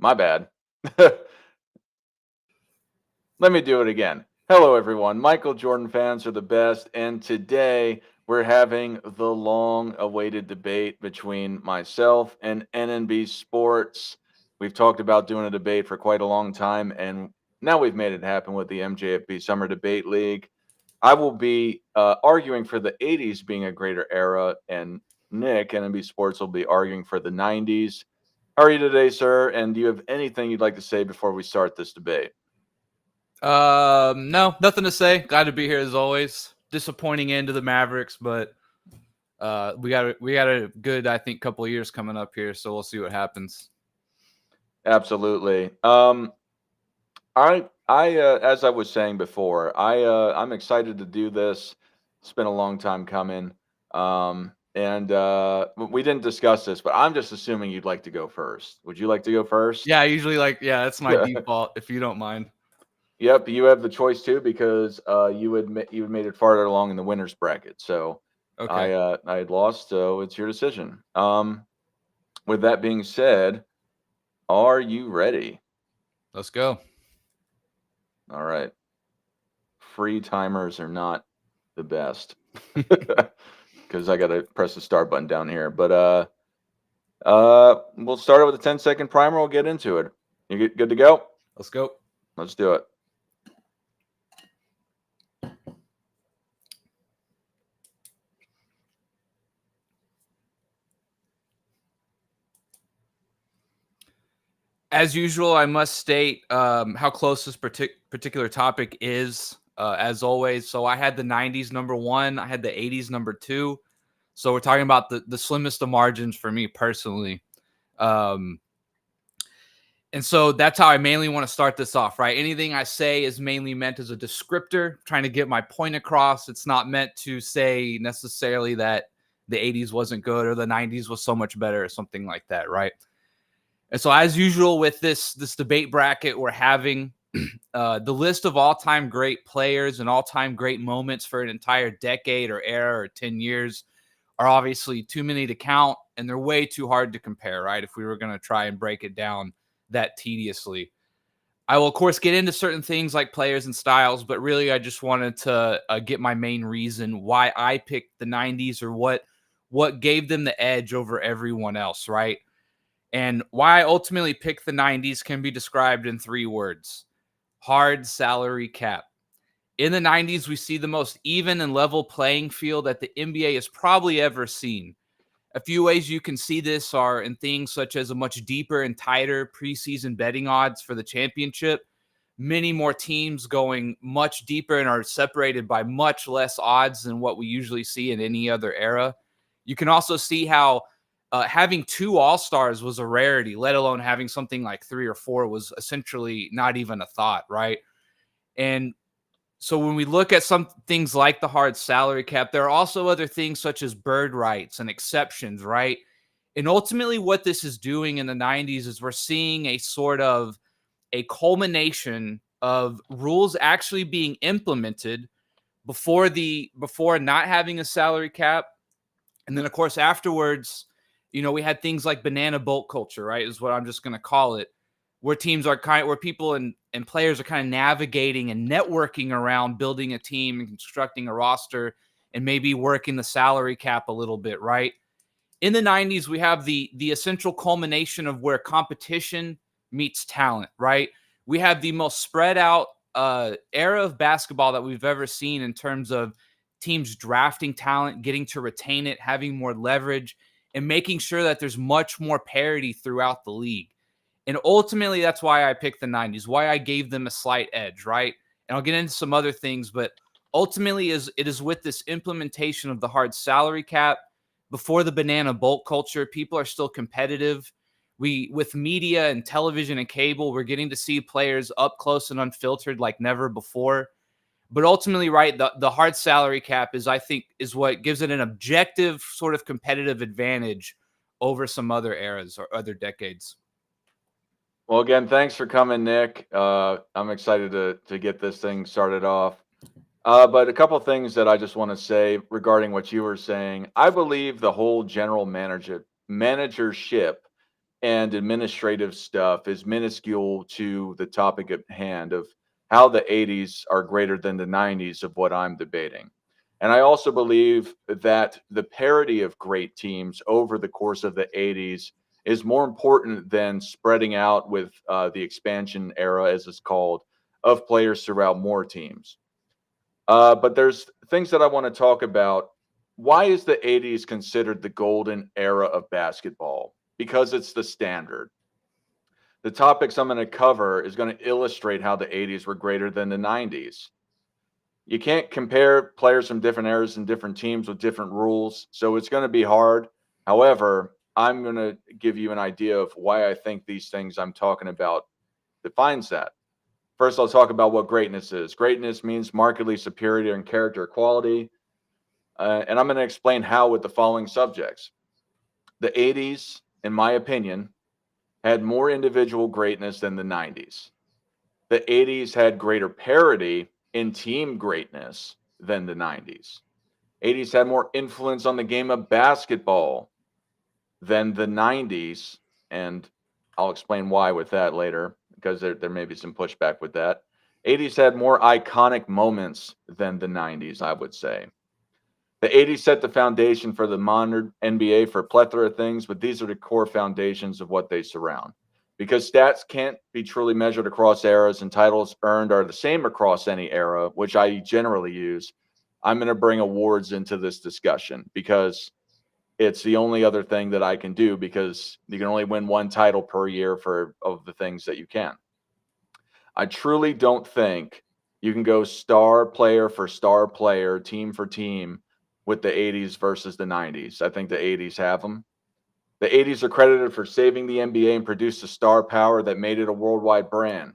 My bad. Let me do it again. Hello, everyone. Michael Jordan fans are the best, and today we're having the long-awaited debate between myself and NNB Sports. We've talked about doing a debate for quite a long time, and now we've made it happen with the MJFB Summer Debate League. I will be arguing for the 80s being a greater era, and Nick, NNB Sports, will be arguing for the 90s. How are you today, sir? And do you have anything you'd like to say before we start this debate? No, nothing to say. Glad to be here as always. Disappointing end to the Mavericks, but we got a good, I think, couple of years coming up here, so we'll see what happens. Absolutely. As I was saying before, I'm excited to do this. It's been a long time coming. And we didn't discuss this, but I'm just assuming you'd like to go first. Would you like to go first? Yeah, I usually that's my default, if you don't mind. Yep, you have the choice too because you had made it farther along in the winners bracket. So Okay. I had lost, so it's your decision. With that being said, are you ready? Let's go. All right. Free timers are not the best because I got to press the start button down here. But we'll start it with a 10-second primer. We'll get into it. You good to go? Let's go. Let's do it. As usual, I must state how close this particular topic is, as always. So I had the 90s number 1. I had the 80s number 2. So we're talking about the slimmest of margins for me personally. And so that's how I mainly want to start this off, right? Anything I say is mainly meant as a descriptor, trying to get my point across. It's not meant to say necessarily that the 80s wasn't good or the 90s was so much better or something like that, right? And so, as usual with this debate bracket we're having, the list of all-time great players and all-time great moments for an entire decade or era or 10 years are obviously too many to count, and they're way too hard to compare, right? If we were going to try and break it down that tediously. I will, of course, get into certain things like players and styles, but really I just wanted to get my main reason why I picked the 90s or what gave them the edge over everyone else, right? And why I ultimately picked the 90s can be described in 3 words: hard salary cap. In the 90s, we see the most even and level playing field that the NBA has probably ever seen. A few ways you can see this are in things such as a much deeper and tighter preseason betting odds for the championship, many more teams going much deeper and are separated by much less odds than what we usually see in any other era. You can also see how having 2 all-stars was a rarity, let alone having something like 3 or 4 was essentially not even a thought, right? And so when we look at some things like the hard salary cap, there are also other things such as bird rights and exceptions, right? And ultimately what this is doing in the 90s is we're seeing a sort of a culmination of rules actually being implemented before not having a salary cap. And then of course afterwards, we had things like banana boat culture, right? Is what I'm just going to call it, where teams are where people and players are kind of navigating and networking around building a team and constructing a roster and maybe working the salary cap a little bit, right? In the 90s, we have the essential culmination of where competition meets talent, right? We have the most spread out era of basketball that we've ever seen in terms of teams drafting talent, getting to retain it, having more leverage, and making sure that there's much more parity throughout the league. And ultimately, that's why I picked the 90s, why I gave them a slight edge, right? And I'll get into some other things, but ultimately it is with this implementation of the hard salary cap. Before the banana boat culture, people are still competitive. With media and television and cable, we're getting to see players up close and unfiltered like never before. But ultimately, right, the hard salary cap I think, is what gives it an objective sort of competitive advantage over some other eras or other decades. Well, again, thanks for coming, Nick. I'm excited to get this thing started off. But a couple things that I just want to say regarding what you were saying. I believe the whole general managership and administrative stuff is minuscule to the topic at hand of how the 80s are greater than the 90s of what I'm debating. And I also believe that the parity of great teams over the course of the 80s is more important than spreading out with the expansion era, as it's called, of players throughout more teams. But there's things that I want to talk about. Why is the 80s considered the golden era of basketball? Because it's the standard. The topics I'm going to cover is going to illustrate how the 80s were greater than the 90s. You can't compare players from different eras and different teams with different rules, so it's going to be hard. However, I'm going to give you an idea of why I think these things I'm talking about defines that. First, I'll talk about what greatness is. Greatness means markedly superior in character or quality, and I'm going to explain how with the following subjects. The 80s, in my opinion, had more individual greatness than the 90s. The 80s had greater parity in team greatness than the 90s. 80s had more influence on the game of basketball than the 90s, and I'll explain why with that later because there may be some pushback with that. 80s had more iconic moments than the 90s, I would say. The 80s set the foundation for the modern NBA for a plethora of things, but these are the core foundations of what they surround. Because stats can't be truly measured across eras and titles earned are the same across any era, which I generally use, I'm going to bring awards into this discussion because it's the only other thing that I can do because you can only win one title per year for of the things that you can. I truly don't think you can go star player for star player, team for team with the 80s versus the 90s. I think the 80s have them. The 80s are credited for saving the NBA and produced a star power that made it a worldwide brand.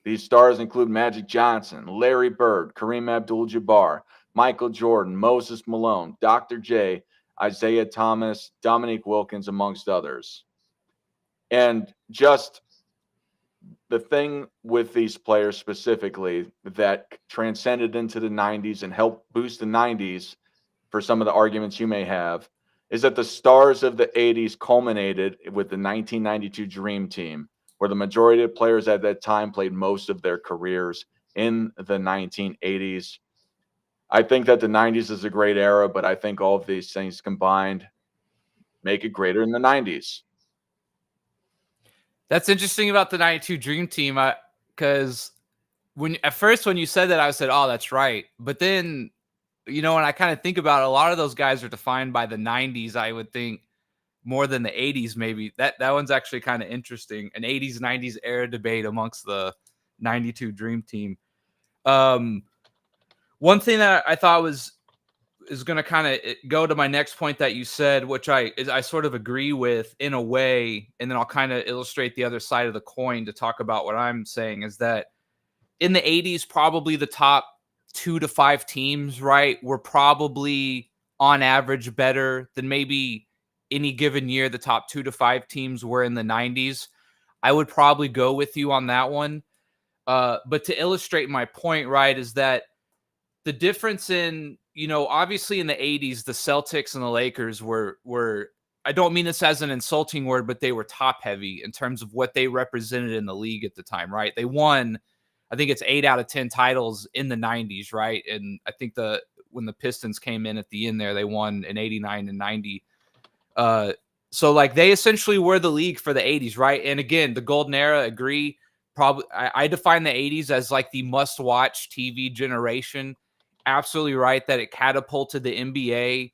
These stars include Magic Johnson, Larry Bird, Kareem Abdul-Jabbar, Michael Jordan, Moses Malone, Dr. J, Isaiah Thomas, Dominique Wilkins, amongst others. And just the thing with these players specifically that transcended into the 90s and helped boost the 90s for some of the arguments you may have is that the stars of the 80s culminated with the 1992 Dream Team, where the majority of players at that time played most of their careers in the 1980s. I think that the 90s is a great era, but I think all of these things combined make it greater than the 90s. That's interesting about the 92 Dream Team, because when you said that, I said, "Oh, that's right." But then, when I kind of think about it, a lot of those guys are defined by the 90s, I would think, more than the 80s maybe. That one's actually kind of interesting. An 80s 90s era debate amongst the 92 Dream Team. One thing that I thought is going to kind of go to my next point that you said, which I sort of agree with in a way, and then I'll kind of illustrate the other side of the coin to talk about what I'm saying, is that in the 80s, probably the top 2 to 5 teams, right, were probably on average better than maybe any given year the top 2 to 5 teams were in the 90s. I would probably go with you on that one. But to illustrate my point, right, is that the difference in, obviously in the 80s, the Celtics and the Lakers were I don't mean this as an insulting word, but they were top heavy in terms of what they represented in the league at the time, right? They won, I think it's 8 out of 10 titles in the 90s, right? And I think when the Pistons came in at the end there, they won in 89 and 90. So like they essentially were the league for the 80s, right? And again, the golden era, agree. Probably I define the 80s as like the must-watch TV generation. Absolutely right that it catapulted the NBA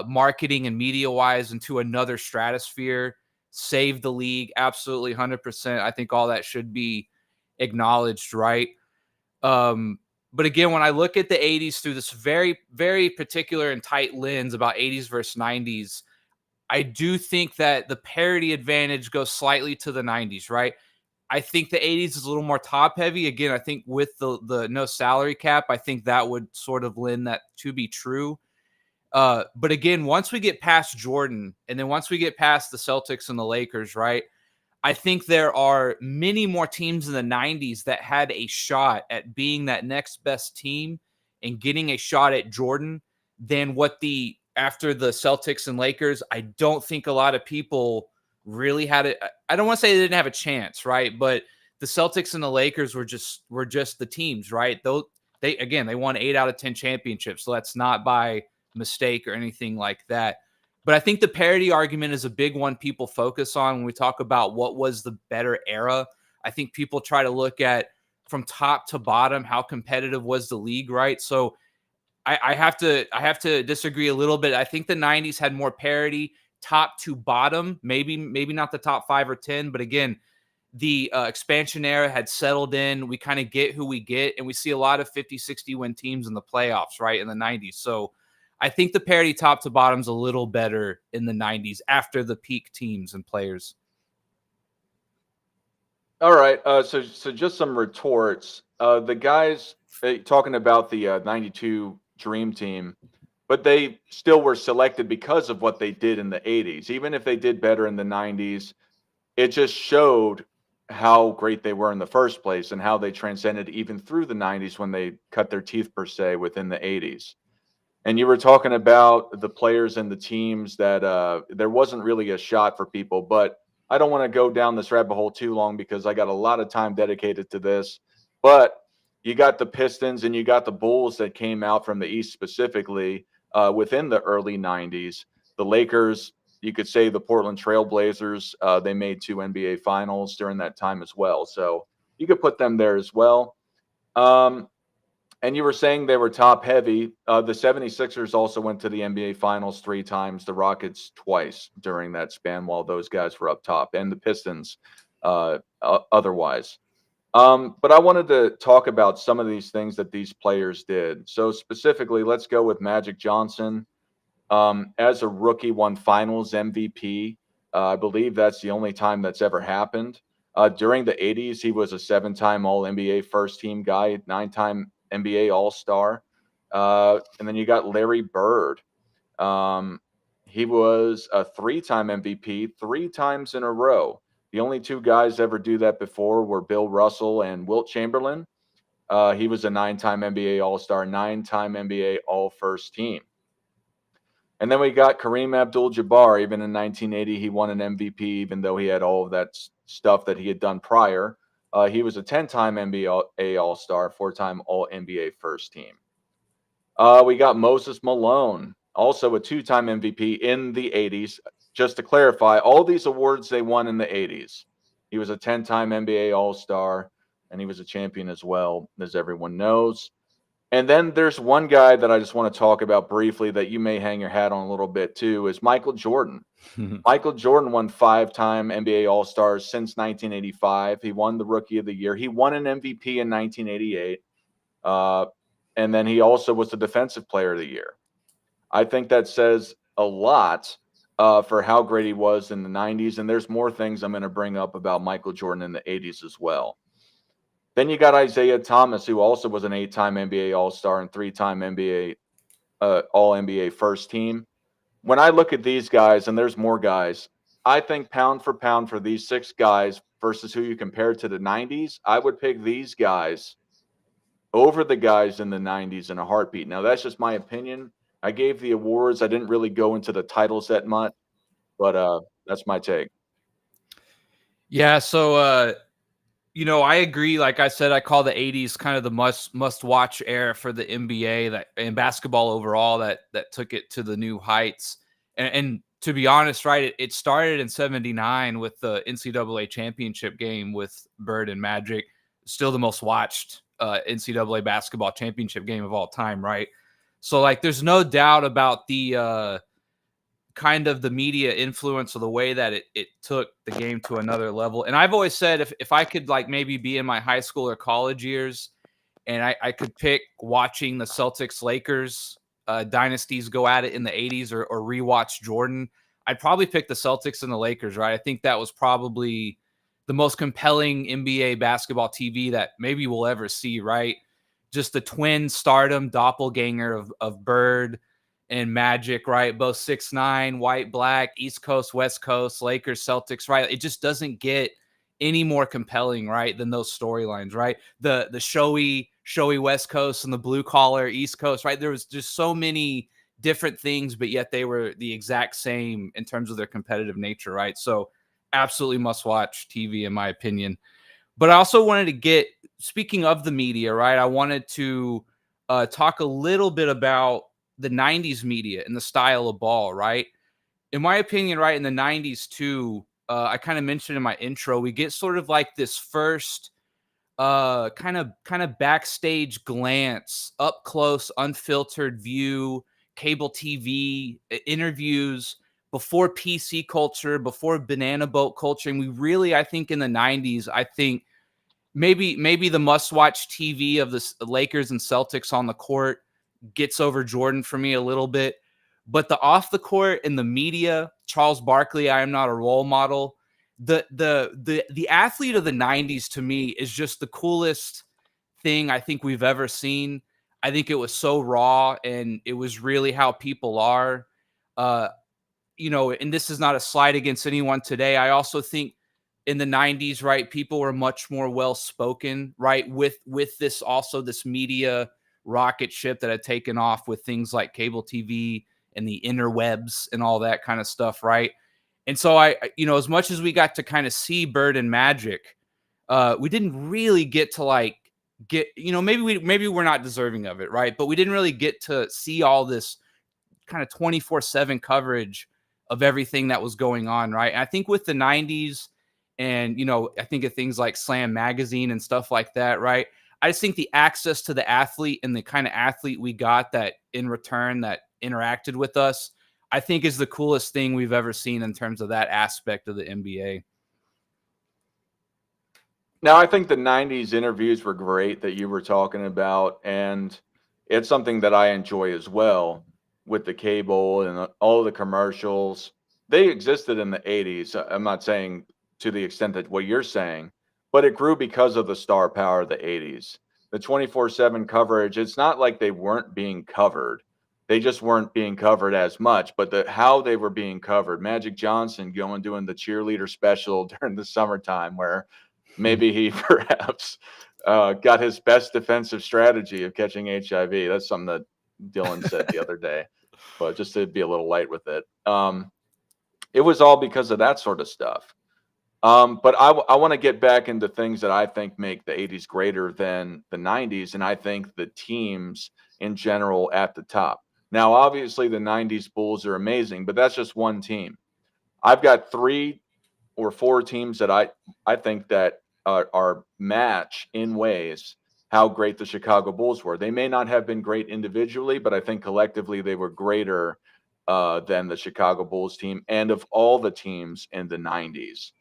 marketing and media-wise into another stratosphere, saved the league. Absolutely 100%. I think all that should be acknowledged, right? But again, when I look at the 80s through this very, very particular and tight lens about 80s versus 90s, I do think that the parity advantage goes slightly to the 90s, right? I think the 80s is a little more top heavy. Again, I think with the no salary cap, I think that would sort of lend that to be true. But again, once we get past Jordan and then once we get past the Celtics and the Lakers, right? I think there are many more teams in the 90s that had a shot at being that next best team and getting a shot at Jordan than after the Celtics and Lakers. I don't think a lot of people really had it. I don't want to say they didn't have a chance, right? But the Celtics and the Lakers were just the teams, right? Though they won 8 out of 10 championships, so that's not by mistake or anything like that. But I think the parity argument is a big one people focus on when we talk about what was the better era. I think people try to look at from top to bottom how competitive was the league, right? So I have to disagree a little bit. I think the 90s had more parity top to bottom, maybe not the top 5 or 10, but again, the expansion era had settled in. We kind of get who we get, and we see a lot of 50, 60 win teams in the playoffs, right, in the 90s. So I think the parity top to bottom is a little better in the 90s after the peak teams and players. All right. So just some retorts. The guys talking about the 92 Dream Team, but they still were selected because of what they did in the 80s. Even if they did better in the 90s, it just showed how great they were in the first place and how they transcended even through the 90s when they cut their teeth, per se, within the 80s. And you were talking about the players and the teams that there wasn't really a shot for people, but I don't want to go down this rabbit hole too long because I got a lot of time dedicated to this. But you got the Pistons and you got the Bulls that came out from the East specifically within the early 90s. The Lakers, you could say the Portland Trailblazers, they made 2 NBA finals during that time as well. So you could put them there as well. And you were saying they were top heavy. The 76ers also went to the NBA Finals 3 times, the Rockets twice during that span while those guys were up top, and the Pistons otherwise. But I wanted to talk about some of these things that these players did. So specifically, let's go with Magic Johnson. As a rookie, won Finals MVP. I believe that's the only time that's ever happened. During the 80s, he was a 7-time All NBA first team guy, 9-time NBA All Star. And then you got Larry Bird. He was a 3-time MVP 3 times in a row. The only 2 guys ever do that before were Bill Russell and Wilt Chamberlain. He was a 9-time NBA All Star, 9-time NBA All First Team. And then we got Kareem Abdul-Jabbar. Even in 1980, he won an MVP, even though he had all of that stuff that he had done prior. He was a 10-time NBA All-Star, 4-time All-NBA First Team. We got Moses Malone, also a 2-time MVP in the 80s. Just to clarify, all these awards they won in the 80s. He was a 10-time NBA All-Star, and he was a champion as well, as everyone knows. And then there's one guy that I just want to talk about briefly that you may hang your hat on a little bit too, is Michael Jordan. Michael Jordan won 5-time NBA All-Stars since 1985. He won the Rookie of the Year. He won an MVP in 1988. And then he also was the Defensive Player of the Year. I think that says a lot for how great he was in the 90s. And there's more things I'm going to bring up about Michael Jordan in the 80s as well. Then you got Isaiah Thomas, who also was an 8-time NBA All-Star and 3-time NBA All-NBA First Team. When I look at these guys, and there's more guys, I think pound for pound for these 6 guys versus who you compare to the 90s, I would pick these guys over the guys in the 90s in a heartbeat. Now, that's just my opinion. I gave the awards. I didn't really go into the titles that much, but that's my take. Yeah, so I agree. Like I said, I call the 80s kind of the must watch era for the NBA that and basketball overall that took it to the new heights. And to be honest, right, it started in 79 with the NCAA championship game with Bird and Magic, still the most watched NCAA basketball championship game of all time, right? So like there's no doubt about the kind of the media influence or the way that it took the game to another level. And I've always said if I could like maybe be in my high school or college years and I could pick watching the Celtics Lakers dynasties go at it in the 80s or rewatch Jordan, I'd probably pick the Celtics and the Lakers, right? I think that was probably the most compelling NBA basketball TV that maybe we'll ever see, right? Just the twin stardom doppelganger of Bird and Magic, right? Both 6'9", white, black, East Coast, West Coast, Lakers, Celtics, right? It just doesn't get any more compelling, right, than those storylines, right? The showy West Coast and the blue collar East Coast, right? There was just so many different things, but yet they were the exact same in terms of their competitive nature, right? So absolutely must watch TV in my opinion. But I also wanted to get, speaking of the media, right? I wanted to talk a little bit about the 90s media and the style of ball, right? In my opinion, right, in the 90s too, I kind of mentioned in my intro, we get sort of like this first kind of backstage glance, up close, unfiltered view, cable TV interviews before PC culture, before banana boat culture. And we really, I think in the 90s, I think maybe the must-watch TV of the Lakers and Celtics on the court gets over Jordan for me a little bit. But the off the court and the media, Charles Barkley, I am not a role model. The athlete of the 90s to me is just the coolest thing I think we've ever seen. I think it was so raw and it was really how people are. Uh, and this is not a slight against anyone today. I also think in the 90s, right, people were much more well spoken, right, with this media rocket ship that had taken off with things like cable TV and the interwebs and all that kind of stuff, right? And so as much as we got to kind of see Bird and Magic, we didn't really get to maybe we're not deserving of it, right? But we didn't really get to see all this kind of 24/7 coverage of everything that was going on, right? And I think with the 90s and, I think of things like Slam Magazine and stuff like that, right? I just think the access to the athlete and the kind of athlete we got that in return that interacted with us, I think is the coolest thing we've ever seen in terms of that aspect of the NBA. Now, I think the 90s interviews were great that you were talking about, and it's something that I enjoy as well with the cable and all the commercials. They existed in the 80s. I'm not saying to the extent that what you're saying, but it grew because of the star power of the 80s. The 24/7 coverage, it's not like they weren't being covered. They just weren't being covered as much, but how they were being covered. Magic Johnson going doing the cheerleader special during the summertime where maybe he perhaps got his best defensive strategy of catching HIV. That's something that Dylan said the other day, but just to be a little light with it. It was all because of that sort of stuff. But I want to get back into things that I think make the 80s greater than the 90s, and I think the teams in general at the top. Now, obviously, the 90s Bulls are amazing, but that's just one team. I've got 3 or 4 teams that I think that are match in ways how great the Chicago Bulls were. They may not have been great individually, but I think collectively they were greater than the Chicago Bulls team and of all the teams in the 90s.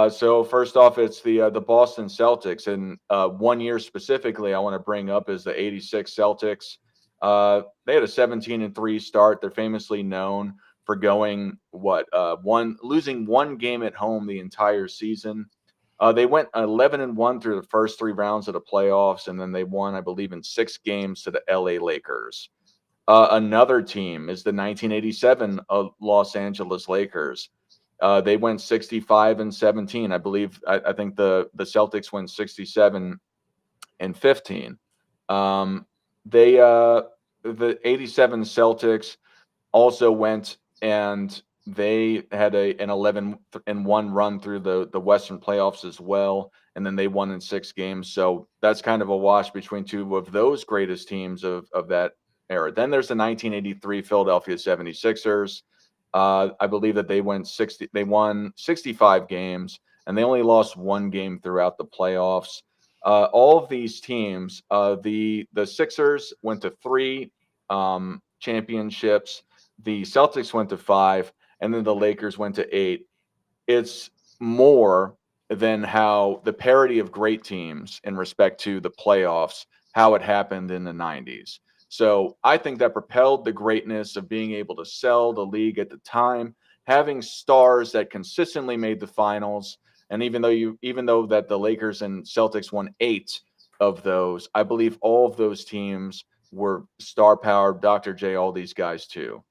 So first off, it's the Boston Celtics, and 1 year specifically I want to bring up is the '86 Celtics. They had a 17-3 start. They're famously known for going losing one game at home the entire season. They went 11-1 through the first 3 rounds of the playoffs, and then they won, I believe, in 6 games to the LA Lakers. Another team is the 1987 Los Angeles Lakers. They went 65-17. I think the Celtics went 67-15. The '87 Celtics also went and they had an 11-1 run through the Western playoffs as well, and then they won in 6 games. So that's kind of a wash between 2 of those greatest teams of that era. Then there's the 1983 Philadelphia 76ers. I believe that they won 65 games, and they only lost 1 game throughout the playoffs. All of these teams, the Sixers went to 3 championships, the Celtics went to 5, and then the Lakers went to 8. It's more than how the parity of great teams in respect to the playoffs, how it happened in the 90s. So I think that propelled the greatness of being able to sell the league at the time, having stars that consistently made the finals. And even though that the Lakers and Celtics won 8 of those, I believe all of those teams were star power, Dr. J, all these guys too.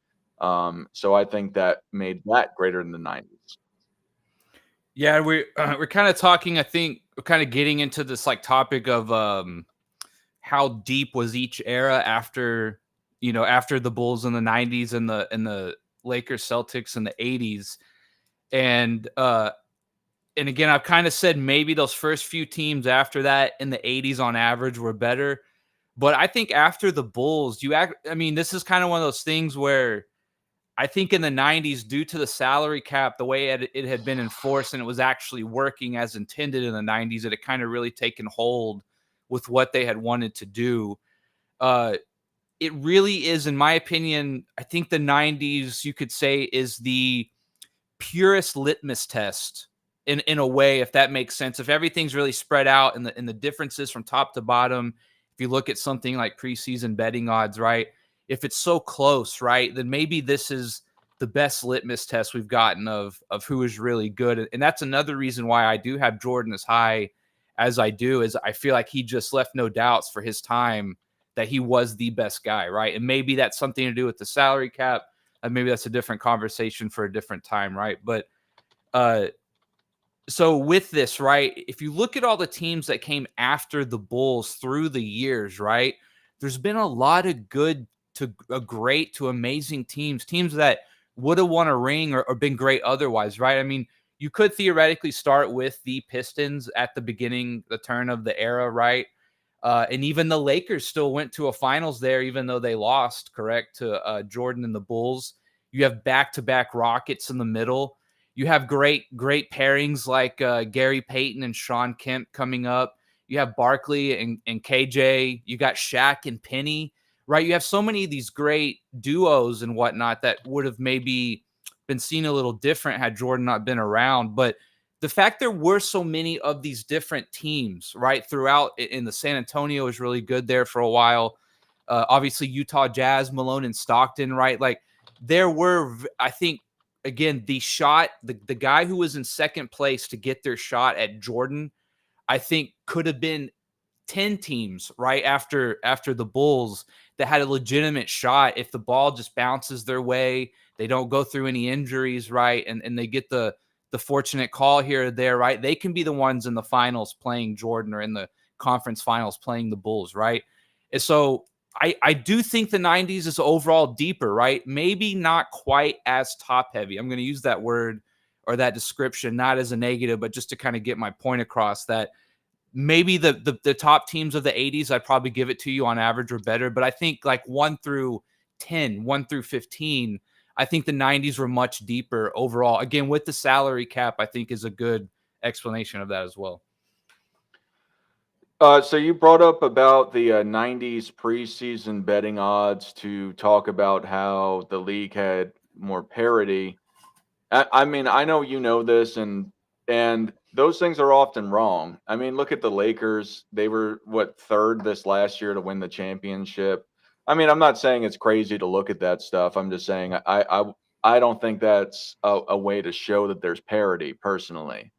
So I think that made that greater than the 90s. Yeah, we're kind of talking. I think we're kind of getting into this like topic of how deep was each era after the Bulls in the 90s and the Lakers Celtics in the 80s. And again, I've kind of said maybe those first few teams after that in the 80s on average were better. But I think after the Bulls, this is kind of one of those things where I think in the 90s, due to the salary cap, the way it had been enforced and it was actually working as intended in the 90s, it had kind of really taken hold with what they had wanted to do. It really is, in my opinion, I think the 90s, you could say, is the purest litmus test in a way, if that makes sense. If everything's really spread out and the differences from top to bottom, if you look at something like preseason betting odds, right? If it's so close, right, then maybe this is the best litmus test we've gotten of who is really good. And that's another reason why I do have Jordan as high as I do, is I feel like he just left no doubts for his time that he was the best guy, right? And maybe that's something to do with the salary cap. And maybe that's a different conversation for a different time, right? But so with this, right, if you look at all the teams that came after the Bulls through the years, right, there's been a lot of good to great to amazing teams that would have won a ring or been great otherwise, right? I mean, you could theoretically start with the Pistons at the beginning, the turn of the era, right? And even the Lakers still went to a finals there, even though they lost, correct, to Jordan and the Bulls. You have back-to-back Rockets in the middle. You have great pairings like Gary Payton and Sean Kemp coming up. You have Barkley and KJ. You got Shaq and Penny, right? You have so many of these great duos and whatnot that would have maybe been seen a little different had Jordan not been around. But the fact there were so many of these different teams, right, throughout in the San Antonio was really good there for a while. Obviously, Utah Jazz, Malone and Stockton, right? Like there were, I think, again, the guy who was in second place to get their shot at Jordan, I think could have been 10 teams right after the Bulls that had a legitimate shot if the ball just bounces their way. They don't go through any injuries, right? And they get the fortunate call here or there, right? They can be the ones in the finals playing Jordan or in the conference finals playing the Bulls, right? And so I do think the 90s is overall deeper, right? Maybe not quite as top heavy. I'm going to use that word or that description, not as a negative, but just to kind of get my point across that maybe the top teams of the 80s, I'd probably give it to you on average or better. But I think like 1 through 10, 1 through 15, I think the 90s were much deeper overall. Again, with the salary cap, I think is a good explanation of that as well. So you brought up about the 90s preseason betting odds to talk about how the league had more parity. I mean, I know you know this, and those things are often wrong. I mean, look at the Lakers. They were what, third this last year to win the championship. I mean, I'm not saying it's crazy to look at that stuff. I'm just saying I don't think that's a way to show that there's parity personally.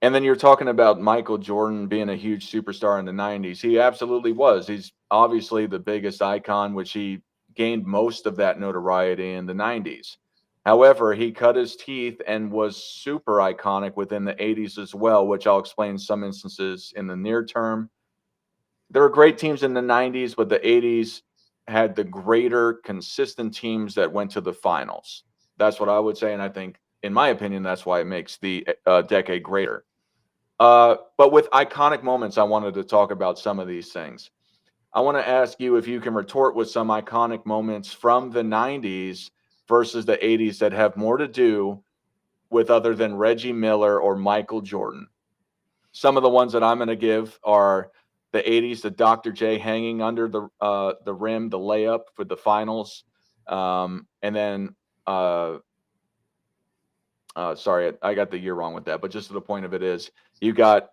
And then you're talking about Michael Jordan being a huge superstar in the 90s. He absolutely was. He's obviously the biggest icon, which he gained most of that notoriety in the 90s. However, he cut his teeth and was super iconic within the 80s as well, which I'll explain some instances in the near term. There were great teams in the 90s, but the 80s had the greater consistent teams that went to the finals. That's what I would say. And I think, in my opinion, that's why it makes the decade greater. But with iconic moments, I wanted to talk about some of these things. I want to ask you if you can retort with some iconic moments from the 90s versus the 80s that have more to do with other than Reggie Miller or Michael Jordan. Some of the ones that I'm going to give are the 80s, the Dr. J hanging under the rim, the layup for the finals. And then sorry, I got the year wrong with that, but just to the point of it is you got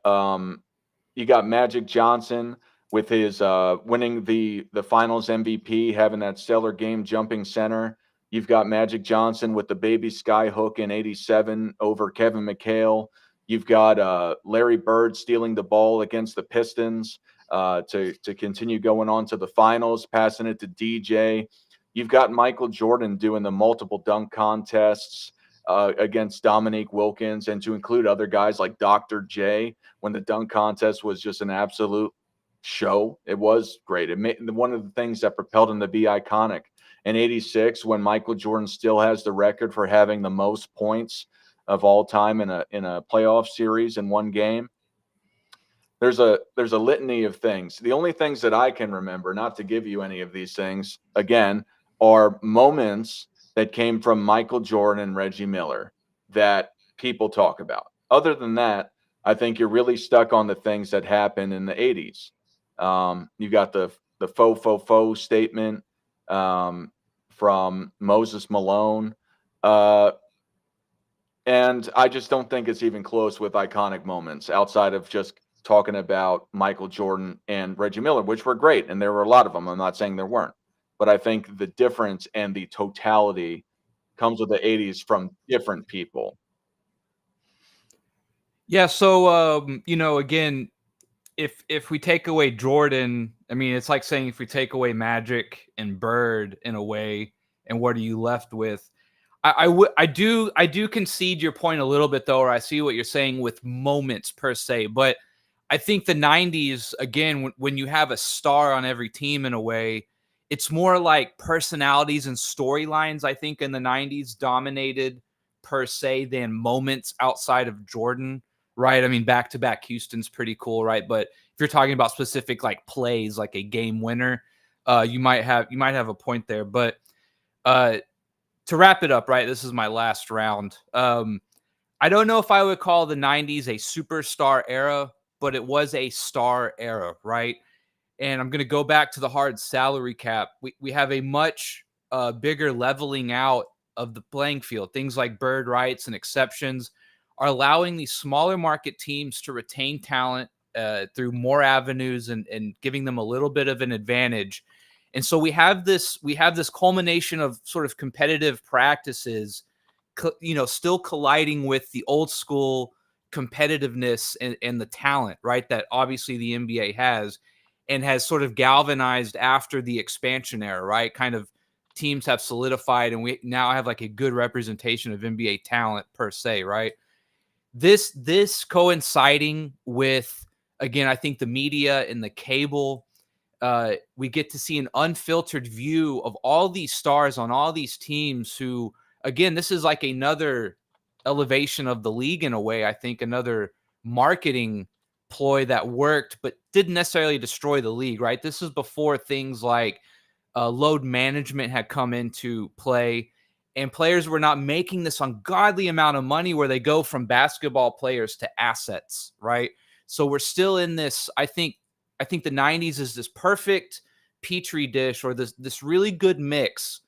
Magic Johnson with his winning the finals MVP, having that stellar game jumping center. You've got Magic Johnson with the baby sky hook in 87 over Kevin McHale. You've got Larry Bird stealing the ball against the Pistons to continue going on to the finals, passing it to DJ. You've got Michael Jordan doing the multiple dunk contests against Dominique Wilkins, and to include other guys like Dr. J, when the dunk contest was just an absolute show. It was great. It made one of the things that propelled him to be iconic. in 86 when Michael Jordan still has the record for having the most points of all time in a playoff series in one game. There's a litany of things. The only things that I can remember, not to give you any of these things again, are moments that came from Michael Jordan and Reggie Miller that people talk about. Other than that, I think you're really stuck on the things that happened in the 80s. You got the faux statement from Moses Malone. And I just don't think it's even close with iconic moments outside of just talking about Michael Jordan and Reggie Miller, which were great. And there were a lot of them. I'm not saying there weren't. But I think the difference and the totality comes with the 80s from different people. Yeah. So, again, if we take away Jordan, I mean, it's like saying if we take away Magic and Bird in a way, and what are you left with? I do concede your point a little bit though, or I see what you're saying with moments per se, but I think the 90s again, when you have a star on every team in a way, it's more like personalities and storylines. I think in the 90s dominated per se than moments outside of Jordan, right? I mean, back to back Houston's pretty cool, right? But if you're talking about specific like plays, like a game winner, you might have a point there, but to wrap it up, right? This is my last round. I don't know if I would call the 90s a superstar era, but it was a star era, right? And I'm going to go back to the hard salary cap. We have a much bigger leveling out of the playing field. Things like bird rights and exceptions are allowing these smaller market teams to retain talent through more avenues and giving them a little bit of an advantage. And so we have this culmination of sort of competitive practices, still colliding with the old school competitiveness and the talent, right? That obviously the NBA has and has sort of galvanized after the expansion era, right? Kind of teams have solidified and we now have like a good representation of NBA talent per se, right? This coinciding with, again, I think the media and the cable, we get to see an unfiltered view of all these stars on all these teams who, again, this is like another elevation of the league in a way. I think another marketing ploy that worked, but didn't necessarily destroy the league, right? This is before things like load management had come into play and players were not making this ungodly amount of money where they go from basketball players to assets, right? So we're still in this, I think the 90s is this perfect petri dish or this really good mix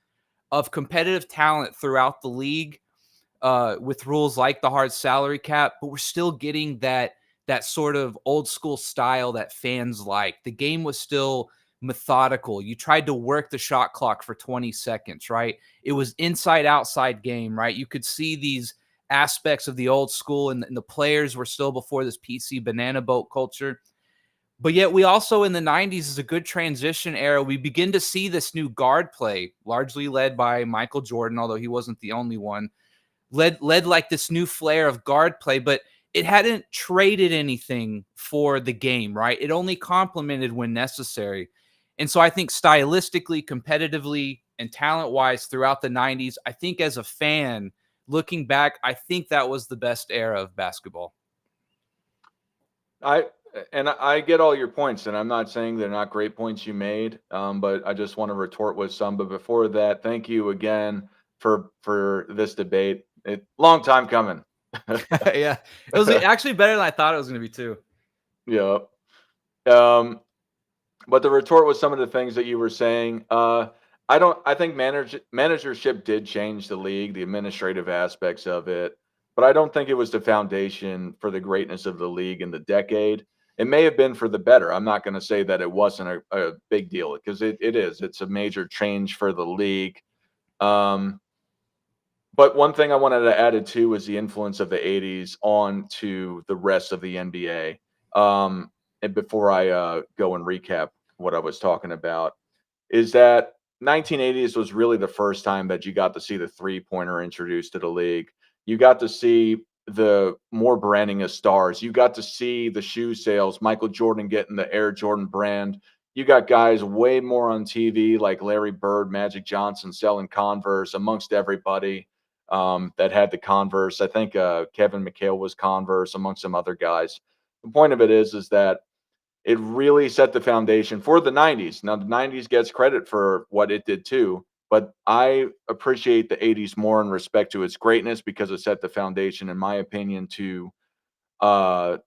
of competitive talent throughout the league with rules like the hard salary cap, but we're still getting that sort of old school style that fans like. The game was still methodical. You tried to work the shot clock for 20 seconds, right? It was inside outside game, right? You could see these aspects of the old school and the players were still before this PC banana boat culture. But yet we also in the 90s is a good transition era. We begin to see this new guard play, largely led by Michael Jordan, although he wasn't the only one, led like this new flair of guard play, but it hadn't traded anything for the game, right? It only complemented when necessary. And so I think stylistically, competitively, and talent-wise throughout the 90s, I think as a fan, looking back, I think that was the best era of basketball. I get all your points, and I'm not saying they're not great points you made, but I just want to retort with some. But before that, thank you again for this debate. Long time coming. Yeah, it was actually better than I thought it was going to be too. Yeah. But the retort was some of the things that you were saying. I think managership did change the league, the administrative aspects of it, but I don't think it was the foundation for the greatness of the league in the decade. It may have been for the better. I'm not going to say that it wasn't a big deal because it is. It's a major change for the league. But one thing I wanted to add it to was the influence of the 80s on to the rest of the NBA. And before I go and recap what I was talking about, is that 1980s was really the first time that you got to see the three-pointer introduced to the league. You got to see the more branding of stars. You got to see the shoe sales, Michael Jordan getting the Air Jordan brand you got guys way more on TV like Larry Bird, Magic Johnson selling Converse amongst everybody that had the Converse. I think Kevin McHale was Converse amongst some other guys. The point of it is that it really set the foundation for the 90s. Now, the 90s gets credit for what it did too, but I appreciate the 80s more in respect to its greatness because it set the foundation, in my opinion, to propel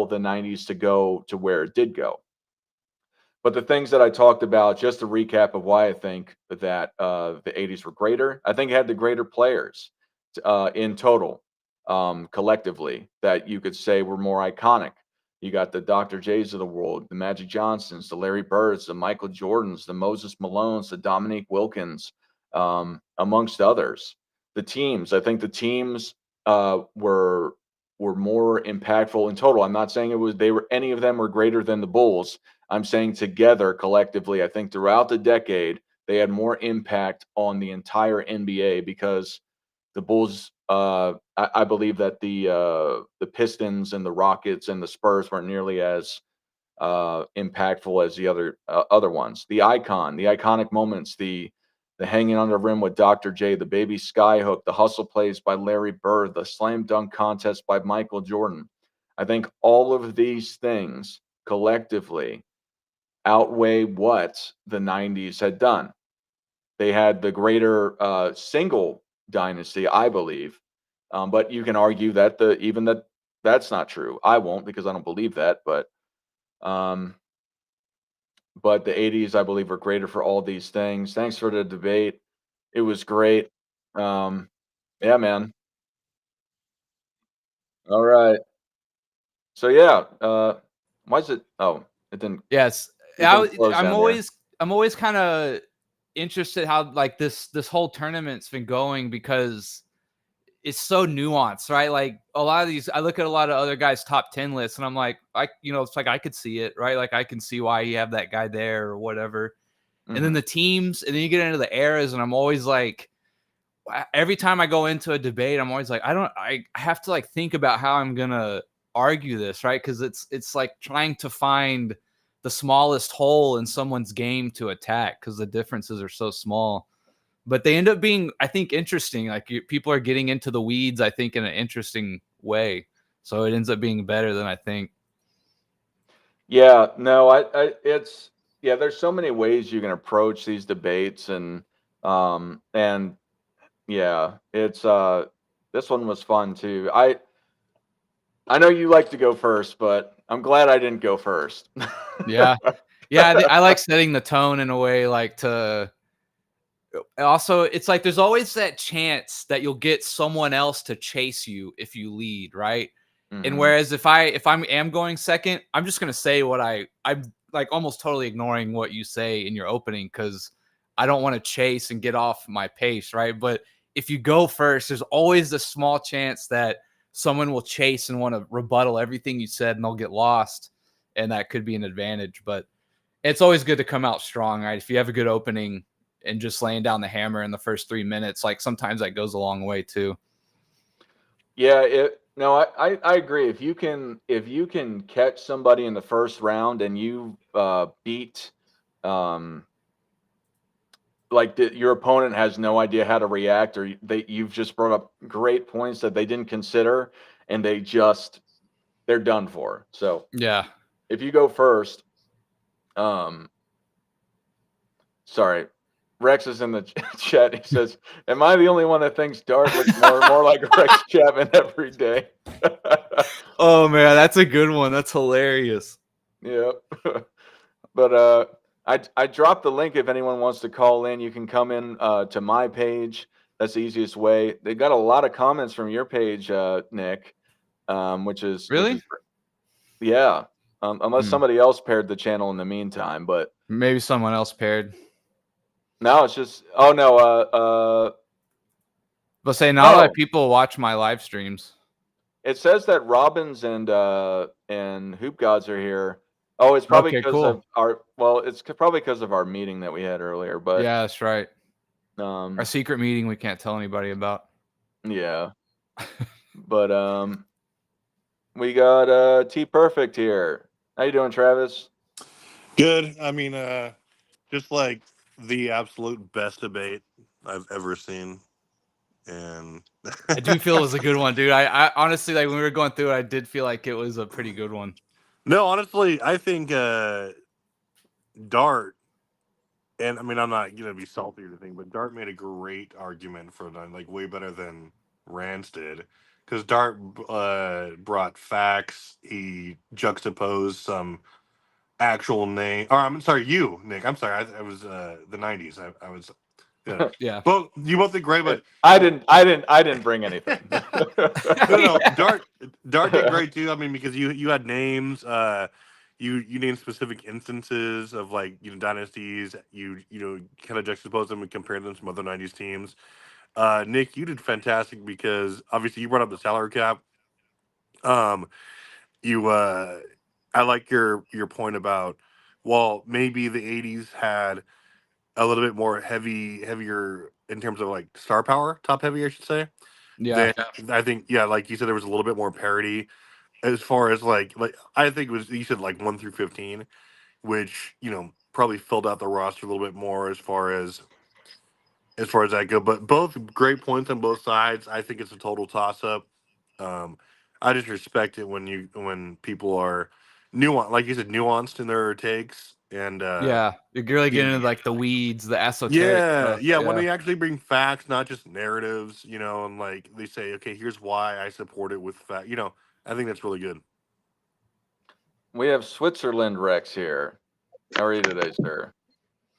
the 90s to go to where it did go. But the things that I talked about, just a recap of why I think that the 80s were greater, I think it had the greater players in total, collectively, that you could say were more iconic. You got the Dr. J's of the world, the Magic Johnsons, the Larry Birds, the Michael Jordans, the Moses Malones, the Dominique Wilkins, amongst others. The teams, I think the teams were more impactful in total. I'm not saying any of them were greater than the Bulls. I'm saying together, collectively, I think throughout the decade, they had more impact on the entire NBA because the Bulls, I believe that the Pistons and the Rockets and the Spurs weren't nearly as impactful as the other ones. The iconic moments, the hanging on the rim with Dr. J, the baby skyhook, the hustle plays by Larry Bird, the slam dunk contest by Michael Jordan. I think all of these things collectively outweigh what the 90s had done. They had the greater single dynasty, I believe. But you can argue that that's not true. I won't because I don't believe that. Um, but the 80s, I believe, are greater for all these things. Thanks for the debate. It was great. Um, yeah, man. All right. So yeah, why is it? Oh, it didn't. Yes, It didn't close down there. I'm always kind of interested how like this whole tournament's been going because it's so nuanced, right? Like a lot of these, I look at a lot of other guys' top 10 lists, and I'm like, it's like I could see it, right? Like I can see why you have that guy there or whatever. And then Mhm. the teams, and then you get into the eras, and I'm always like, every time I go into a debate, I'm always like, I have to like think about how I'm gonna argue this, right? Because it's like trying to find the smallest hole in someone's game to attack because the differences are so small. But they end up being, I think, interesting. Like people are getting into the weeds, I think, in an interesting way. So it ends up being better than I think. Yeah, no, it's yeah. There's so many ways you can approach these debates, and yeah, it's this one was fun too. I know you like to go first, but I'm glad I didn't go first. Yeah, yeah. I like setting the tone in a way, like to also, it's like there's always that chance that you'll get someone else to chase you if you lead, right? And Hmm. whereas if I'm am going second, I'm just gonna say what I'm like almost totally ignoring what you say in your opening because I don't want to chase and get off my pace, right? But if you go first, there's always the small chance that someone will chase and want to rebuttal everything you said and they'll get lost. And that could be an advantage. But it's always good to come out strong, right? If you have a good opening and just laying down the hammer in the first 3 minutes, like sometimes that goes a long way too. Yeah, no, I agree. If you can catch somebody in the first round and you beat um like your opponent has no idea how to react, or you've just brought up great points that they didn't consider, and they're done for. So Yeah. if you go first, um, sorry, Rex is in the chat. He says, "Am I the only one that thinks Dart looks more like Rex Chapman every day?" Oh man, that's a good one. That's hilarious. Yeah. But I dropped the link if anyone wants to call in. You can come in to my page. That's the easiest way. They got a lot of comments from your page, Nick, which is Really? yeah. Unless Hmm. somebody else paired the channel in the meantime, but Maybe someone else paired. no, it's just oh no, But say not a lot of oh, people watch my live streams. it says that Robbins and Hoop Gods are here. Oh, it's probably Okay, because of cool. probably because of our meeting that we had earlier, but Yeah, that's right. Our um secret meeting we can't tell anybody about. yeah. But we got T Perfect here. How you doing, Travis? Good. I mean, just like the absolute best debate I've ever seen. And I do feel it was a good one, dude. I honestly, like, when we were going through it, I did feel like it was a pretty good one. no, honestly, I think Dart, and I mean, I'm not gonna be salty or anything, but Dart made a great argument for them, like way better than Rance did, because Dart brought facts. He juxtaposed some actual name. Or I'm sorry, you, Nick. I'm sorry. I was the '90s. I was. Yeah. Yeah. Well, you both did great, but I didn't bring anything. no. Dart did great too. I mean, because you had names. You named specific instances of like dynasties. You kind of juxtaposed them and compared them to some other '90s teams. Nick, you did fantastic because obviously you brought up the salary cap. You I like your point about, well, maybe the '80s had a little bit more heavier in terms of like star power, top heavy, I should say. Yeah. I think, yeah, like you said, there was a little bit more parity as far as like I think it was, you said like 1 through 15, which probably filled out the roster a little bit more as far as that go. But both great points on both sides. I think it's a total toss up. I just respect it when people are nuanced, like you said, nuanced in their takes. And Yeah. You're really getting into like the weeds, the esoteric stuff. yeah, when they actually bring facts, not just narratives, and like they say, okay, here's why I support it with fact. I think that's really good. We have Switzerland Rex here. How are you today, sir?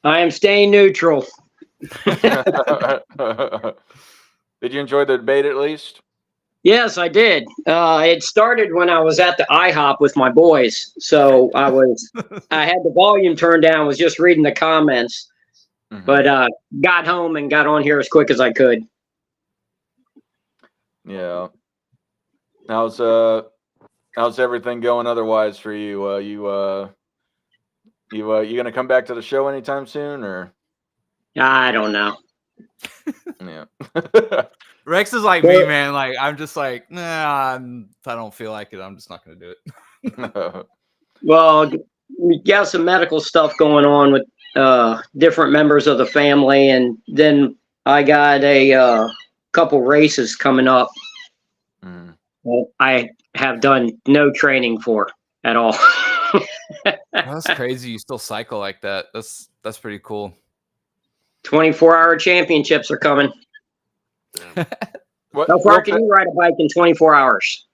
I am staying neutral. Did you enjoy the debate at least? Yes, I did. It started when I was at the IHOP with my boys, so I had the volume turned down. Was just reading the comments, but got home and got on here as quick as I could. Yeah. How's everything going otherwise for you? You gonna come back to the show anytime soon, or? I don't know. Yeah. Rex is like me, man. Like, I'm just like, nah, I don't feel like it. I'm just not going to do it. Well, we got some medical stuff going on with different members of the family, and then I got a couple races coming up. That I have done no training for at all. That's crazy. You still cycle like that. That's pretty cool. 24-hour championships are coming. What, How far can you ride a bike in 24 hours?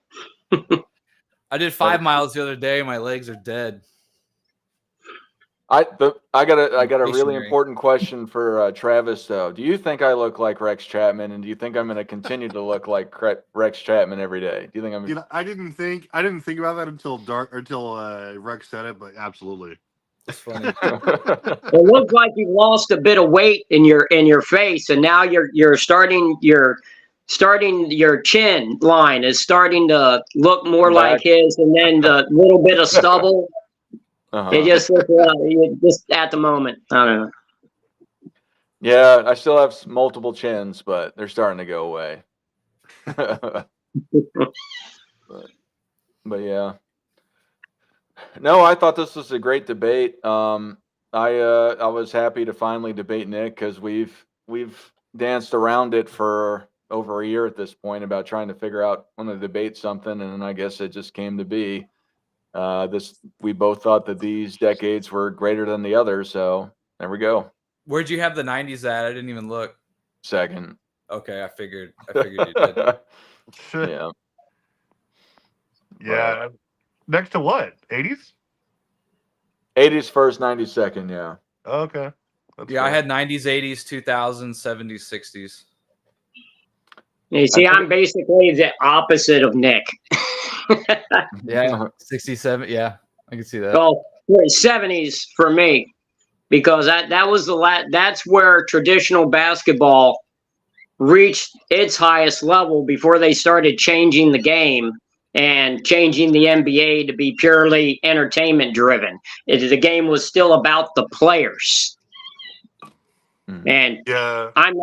I did 5 miles the other day. My legs are dead. I got a really important question for Travis though. Do you think I look like Rex Chapman, and do you think I'm going to continue to look like Rex Chapman every day? Do you think I'm? I didn't think about that until Rex said it, but absolutely. That's funny. It looks like you've lost a bit of weight in your face, and now you're starting your chin line is starting to look more like his, and then the little bit of stubble. It just looks just at the moment. I don't know. Yeah, I still have multiple chins, but they're starting to go away. but yeah. No, I thought this was a great debate. I was happy to finally debate Nick, because we've danced around it for over a year at this point about trying to figure out when to debate something, and then I guess it just came to be. We both thought that these decades were greater than the others, so there we go. Where'd you have the 90s at? I didn't even look. Second. Okay, I figured you did. Yeah. Yeah. Next to what? 80s? 80s first, 90s second, yeah. Okay. That's I had 90s, 80s, 2000s, 70s, 60s. You see, I'm basically the opposite of Nick. Yeah, 67. Yeah, I can see that. Well, 70s for me, because that was that's where traditional basketball reached its highest level before they started changing the game and changing the NBA to be purely entertainment driven. The game was still about the players. And yeah, I'm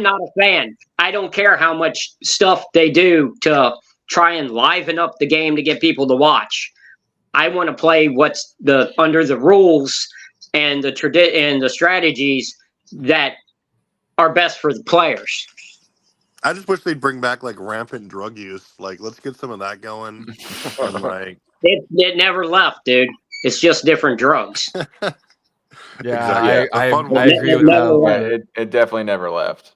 not a fan. I don't care how much stuff they do to try and liven up the game to get people to watch. I want to play what's the under the rules and the strategies that are best for the players. I just wish they'd bring back like rampant drug use. Like, let's get some of that going. And like, It never left, dude. It's just different drugs. Yeah, Exactly. I A fun I one. agree with Never that. left. Yeah, it definitely never left.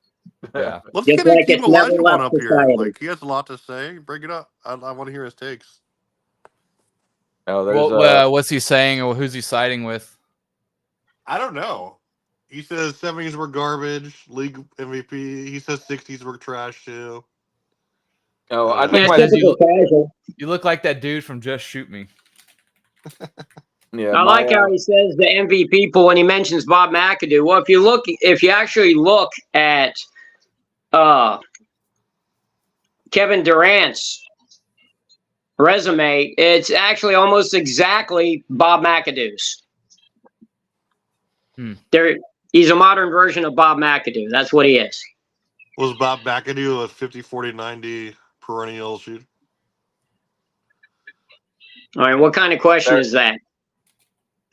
Yeah. Let's Just get like Team it's never Elijah left one up here. society. Like, he has a lot to say. Bring it up. I want to hear his takes. Oh, there's Well, what's he saying, or who's he siding with? I don't know. He says 70s were garbage, league MVP. He says 60s were trash too. oh, I Yeah, think my typical casual. You look like that dude from Just Shoot Me. yeah. I my, like how he says the MVP pool when he mentions Bob McAdoo. Well, if you actually look at Kevin Durant's resume, it's actually almost exactly Bob McAdoo's. He's a modern version of Bob McAdoo. That's what he is. Was Bob McAdoo a 50, 40, 90 perennial shoot? All right, what kind of question is that?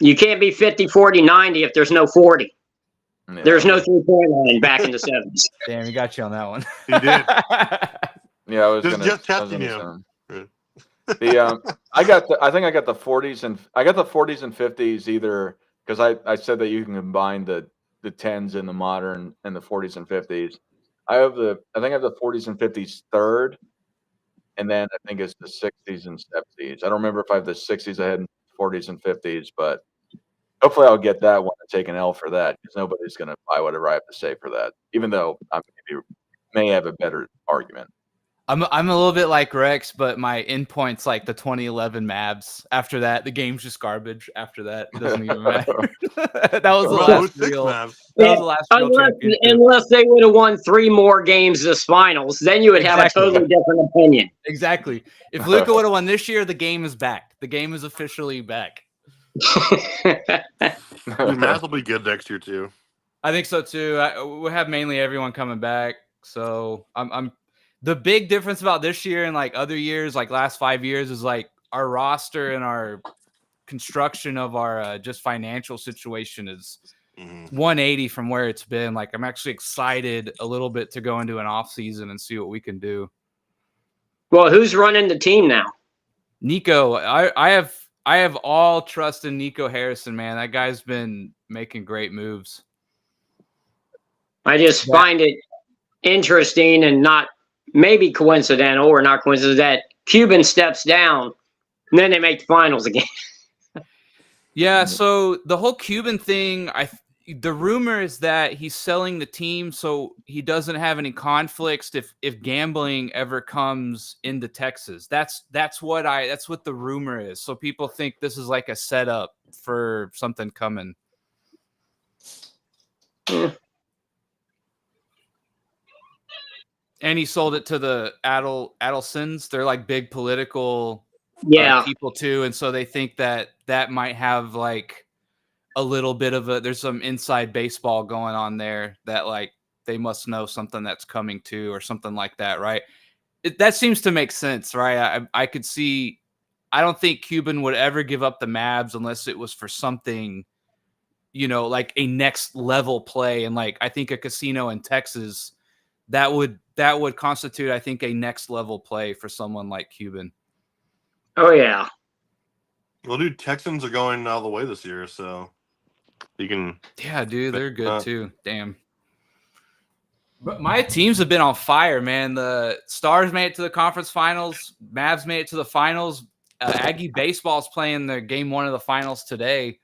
You can't be 50, 40, 90 if there's no 40. yeah. There's no three-point line back in the 70s. Damn, he got you on that one. He did. Yeah, I was Just gonna, testing I was gonna you. say. The I think I got the 40s and 50s either because I said that you can combine the 10s and the modern and the 40s and 50s. I think I have the 40s and 50s third, and then I think it's the 60s and 70s. I don't remember if I have the 60s ahead and 40s and 50s, but hopefully I'll get that one and take an L for that because nobody's gonna buy whatever I have to say for that, even though I may have a better argument. I'm a little bit like Rex, but my endpoint's like the 2011 Mavs. After that, the game's just garbage. After that, it doesn't even matter. That was the Well, last 06 real. Mavs. That was the last real championship. Unless they would have won 3 more games this finals, then you would have a Exactly. totally different opinion. Exactly. If Luka would have won this year, the game is back. The game is officially back. The Mavs will be good next year too. I think so too. We have mainly everyone coming back, so I'm. The big difference about this year and like other years, like last 5 years, is like our roster and our construction of our just financial situation is 180 from where it's been. Like I'm actually excited a little bit to go into an off season and see what we can do. Well, who's running the team now? Nico, I have all trust in Nico Harrison, man. That guy's been making great moves. I just find it interesting and not maybe coincidental or not coincidental that Cuban steps down and then they make the finals again. Yeah, so the whole Cuban thing, the rumor is that he's selling the team so he doesn't have any conflicts if gambling ever comes into Texas. That's what the rumor is. So people think this is like a setup for something coming. And he sold it to the Adelsons. They're like big political people too, and so they think that might have like a little bit of there's some inside baseball going on there that like they must know something that's coming too or something like that, right? That seems to make sense, right? I could see. I don't think Cuban would ever give up the Mavs unless it was for something, like a next level play, and like I think a casino in Texas that would constitute, I think, a next level play for someone like Cuban. Oh yeah. Well, dude, Texans are going all the way this year, so you can. Yeah, dude, they're good too. Damn. But my teams have been on fire, man. The Stars made it to the conference finals. Mavs made it to the finals. Aggie baseball's playing their game 1 of the finals today.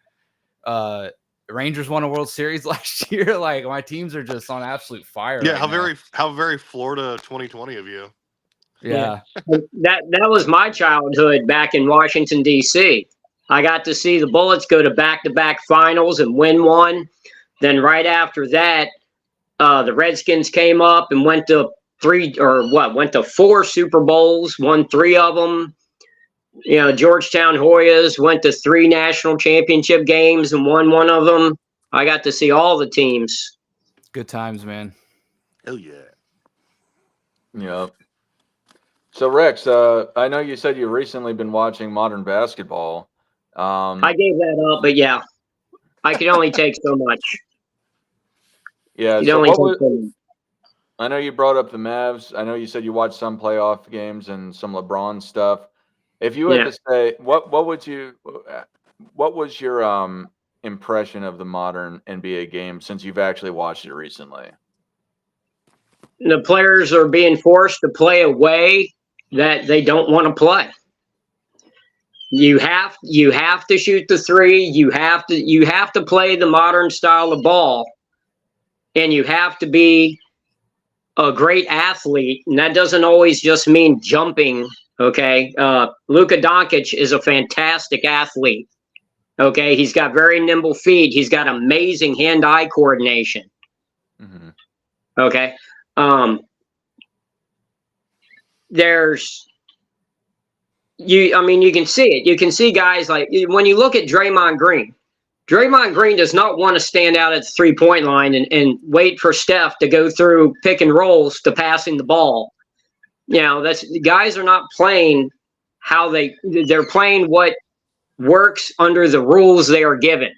Rangers won a World Series last year. Like my teams are just on absolute fire. Yeah, right how very Florida 2020 of you. Yeah. That was my childhood back in Washington, D.C. I got to see the Bullets go to back-to-back finals and win one. Then right after that, the Redskins came up and went to 4 Super Bowls, won 3 of them. Georgetown Hoyas went to 3 national championship games and won 1 of them. I got to see all the teams. Good times, man. Hell yeah. Yep. So Rex, I know you said you've recently been watching modern basketball. I gave that up, but yeah, I can only take so much. Yeah. You So only what take was? so much. I know you brought up the Mavs. I know you said you watched some playoff games and some LeBron stuff. If you had Yeah. to say, what was your impression of the modern NBA game since you've actually watched it recently? The players are being forced to play a way that they don't want to play. You have to shoot the three. You have to play the modern style of ball, and you have to be a great athlete. And that doesn't always just mean jumping. Okay, Luka Doncic is a fantastic athlete. Okay, he's got very nimble feet. He's got amazing hand-eye coordination. Mm-hmm. Okay, there's. You can see it. You can see guys like when you look at Draymond Green. Draymond Green does not want to stand out at the three-point line and wait for Steph to go through pick and rolls to passing the ball. Guys are not playing how they're playing what works under the rules they are given.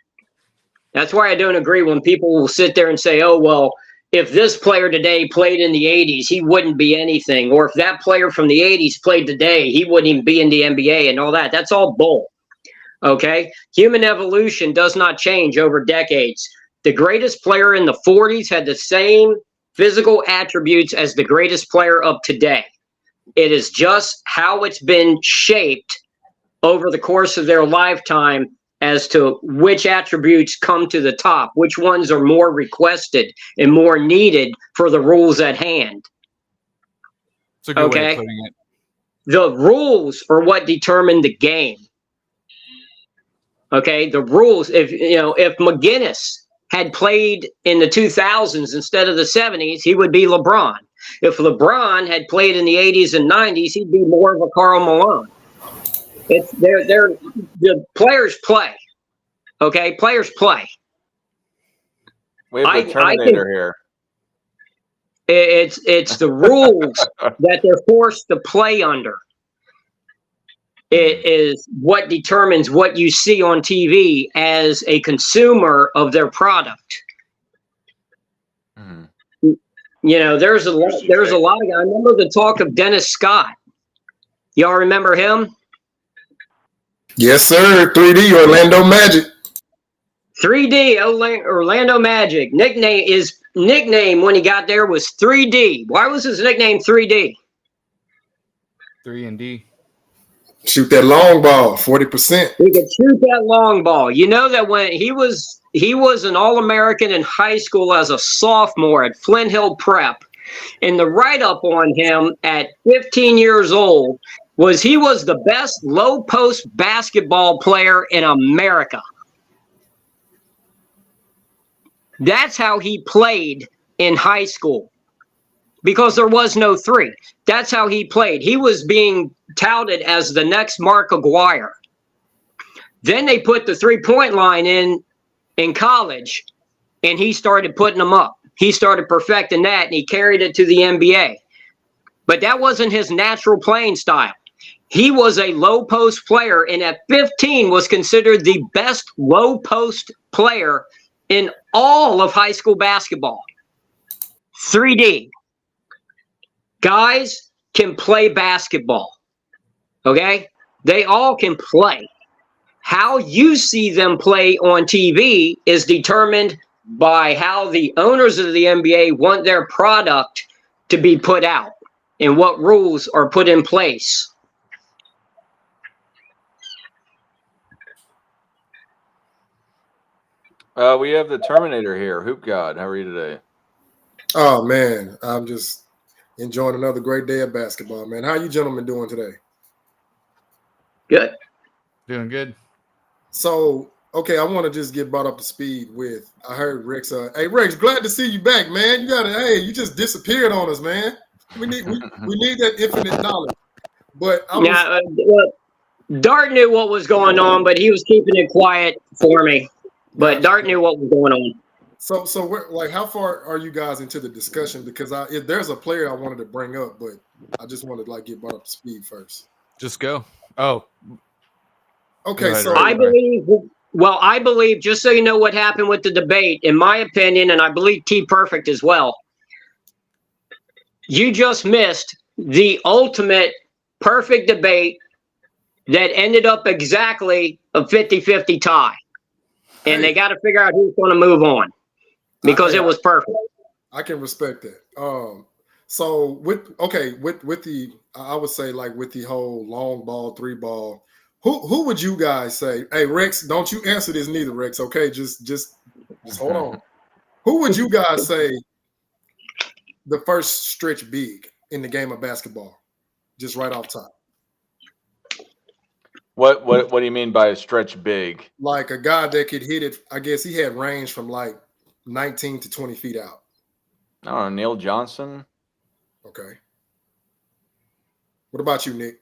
That's why I don't agree when people will sit there and say, "Oh, well, if this player today played in the 80s, he wouldn't be anything. Or if that player from the 80s played today, he wouldn't even be in the NBA," and all that. That's all bull. Okay? Human evolution does not change over decades. The greatest player in the 40s had the same physical attributes as the greatest player of today. It is just how it's been shaped over the course of their lifetime as to which attributes come to the top, which ones are more requested and more needed for the rules at hand. It's a good way of putting it. The rules are what determine the game. Okay, the rules. If McGinnis had played in the 2000s instead of the 70s, he would be LeBron. If LeBron had played in the 80s and 90s, he'd be more of a Karl Malone. The players play. Okay, players play. We have the Terminator here. It's the rules that they're forced to play under. It is what determines what you see on TV as a consumer of their product. Mm-hmm. There's a lot of guys. I remember the talk of Dennis Scott. Y'all remember him? Yes, sir. 3D Orlando Magic. 3D Orlando Magic. Nickname when he got there was 3D. Why was his nickname 3D? 3D. Shoot that long ball, 40%. He could shoot that long ball. You know that when he was an All-American in high school as a sophomore at Flint Hill Prep, and the write-up on him at 15 years old was he was the best low-post basketball player in America. That's how he played in high school because there was no three. That's how he played. He was being touted as the next Mark Aguirre. Then they put the three-point line in college, and he started putting them up. He started perfecting that, and he carried it to the NBA. But that wasn't his natural playing style. He was a low-post player, and at 15 was considered the best low-post player in all of high school basketball. 3D. Guys can play basketball. Okay? They all can play. How you see them play on TV is determined by how the owners of the NBA want their product to be put out and what rules are put in place. We have the Terminator here. Hoop God, how are you today? Oh, man, I'm just enjoying another great day of basketball, man. How you gentlemen doing today? Good. Doing good. So, okay, I want to just get brought up to speed with, I heard Rex. Hey, Rex, glad to see you back, man. You just disappeared on us, man. We need that infinite knowledge. But Dart knew what was going on, but he was keeping it quiet for me. But Dart knew what was going on. So like, how far are you guys into the discussion? Because if there's a player I wanted to bring up, but I just wanted to like get brought up to speed first. Just go. Oh, Okay, ahead, so Ray. I believe, just so you know what happened with the debate, in my opinion, and I believe T Perfect as well, you just missed the ultimate perfect debate that ended up exactly a 50-50 tie. And they got to figure out who's going to move on because it was perfect. I can respect that. So with the I would say like with the whole long ball, 3 ball, who would you guys say? Hey Rex, don't you answer this neither, Rex. Okay, just hold on. Who would you guys say the first stretch big in the game of basketball? Just right off top. What do you mean by a stretch big? Like a guy that could hit it. I guess he had range from like 19 to 20 feet out. I don't know, Neil Johnson. Okay. What about you, Nick?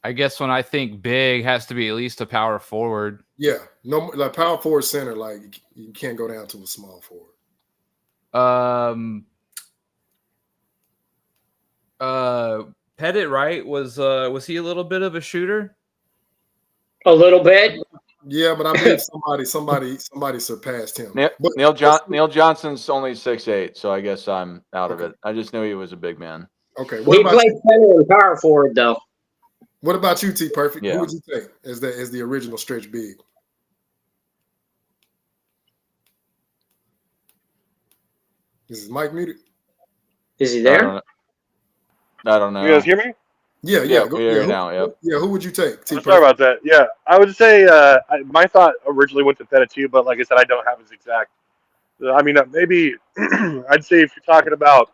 I guess when I think big, has to be at least a power forward. Yeah, no, like power forward center. Like you can't go down to a small forward. Pettit, right? Was he a little bit of a shooter? A little bit. Yeah, but I believe somebody surpassed him. Neil Johnson's only 6'8", so I guess I'm out of it. I just knew he was a big man. Okay. He played center and power forward though. What about you, T Perfect? Yeah. Who would you take as the original stretch big? Is Mike muted? Is he there? I don't know. You guys hear me? Yeah. We hear you now. Yep. Yeah, who would you take? T I'm sorry about that. Yeah, I would say my thought originally went to Pettit too, but like I said, I don't have his exact. I mean, maybe I'd say if you're talking about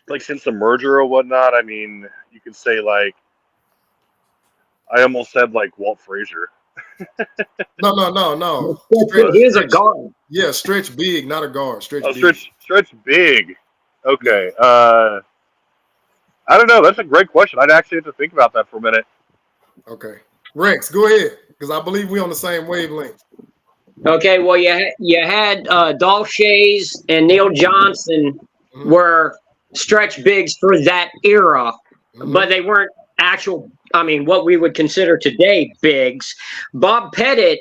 like since the merger or whatnot, I mean, you could say like I almost said like Walt Frazier. No. He is a guard. Yeah, stretch big, not a guard. Stretch big. Stretch big. Okay. I don't know. That's a great question. I'd actually have to think about that for a minute. Okay. Rex, go ahead, because I believe we're on the same wavelength. Okay, well, you had Dolph Schayes and Neil Johnson were stretch bigs for that era, but they weren't actual, I mean, what we would consider today bigs. Bob Pettit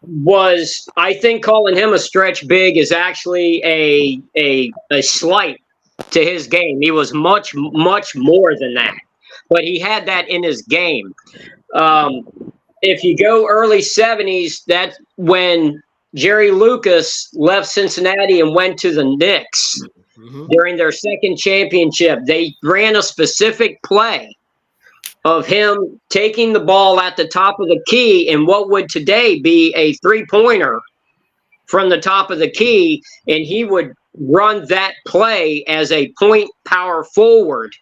was, I think calling him a stretch big is actually a slight to his game. He was much, much more than that, but he had that in his game. If you go early 70s, that's when Jerry Lucas left Cincinnati and went to the Knicks during their second championship. They ran a specific play of him taking the ball at the top of the key in what would today be a three-pointer from the top of the key, and he would run that play as a point power forward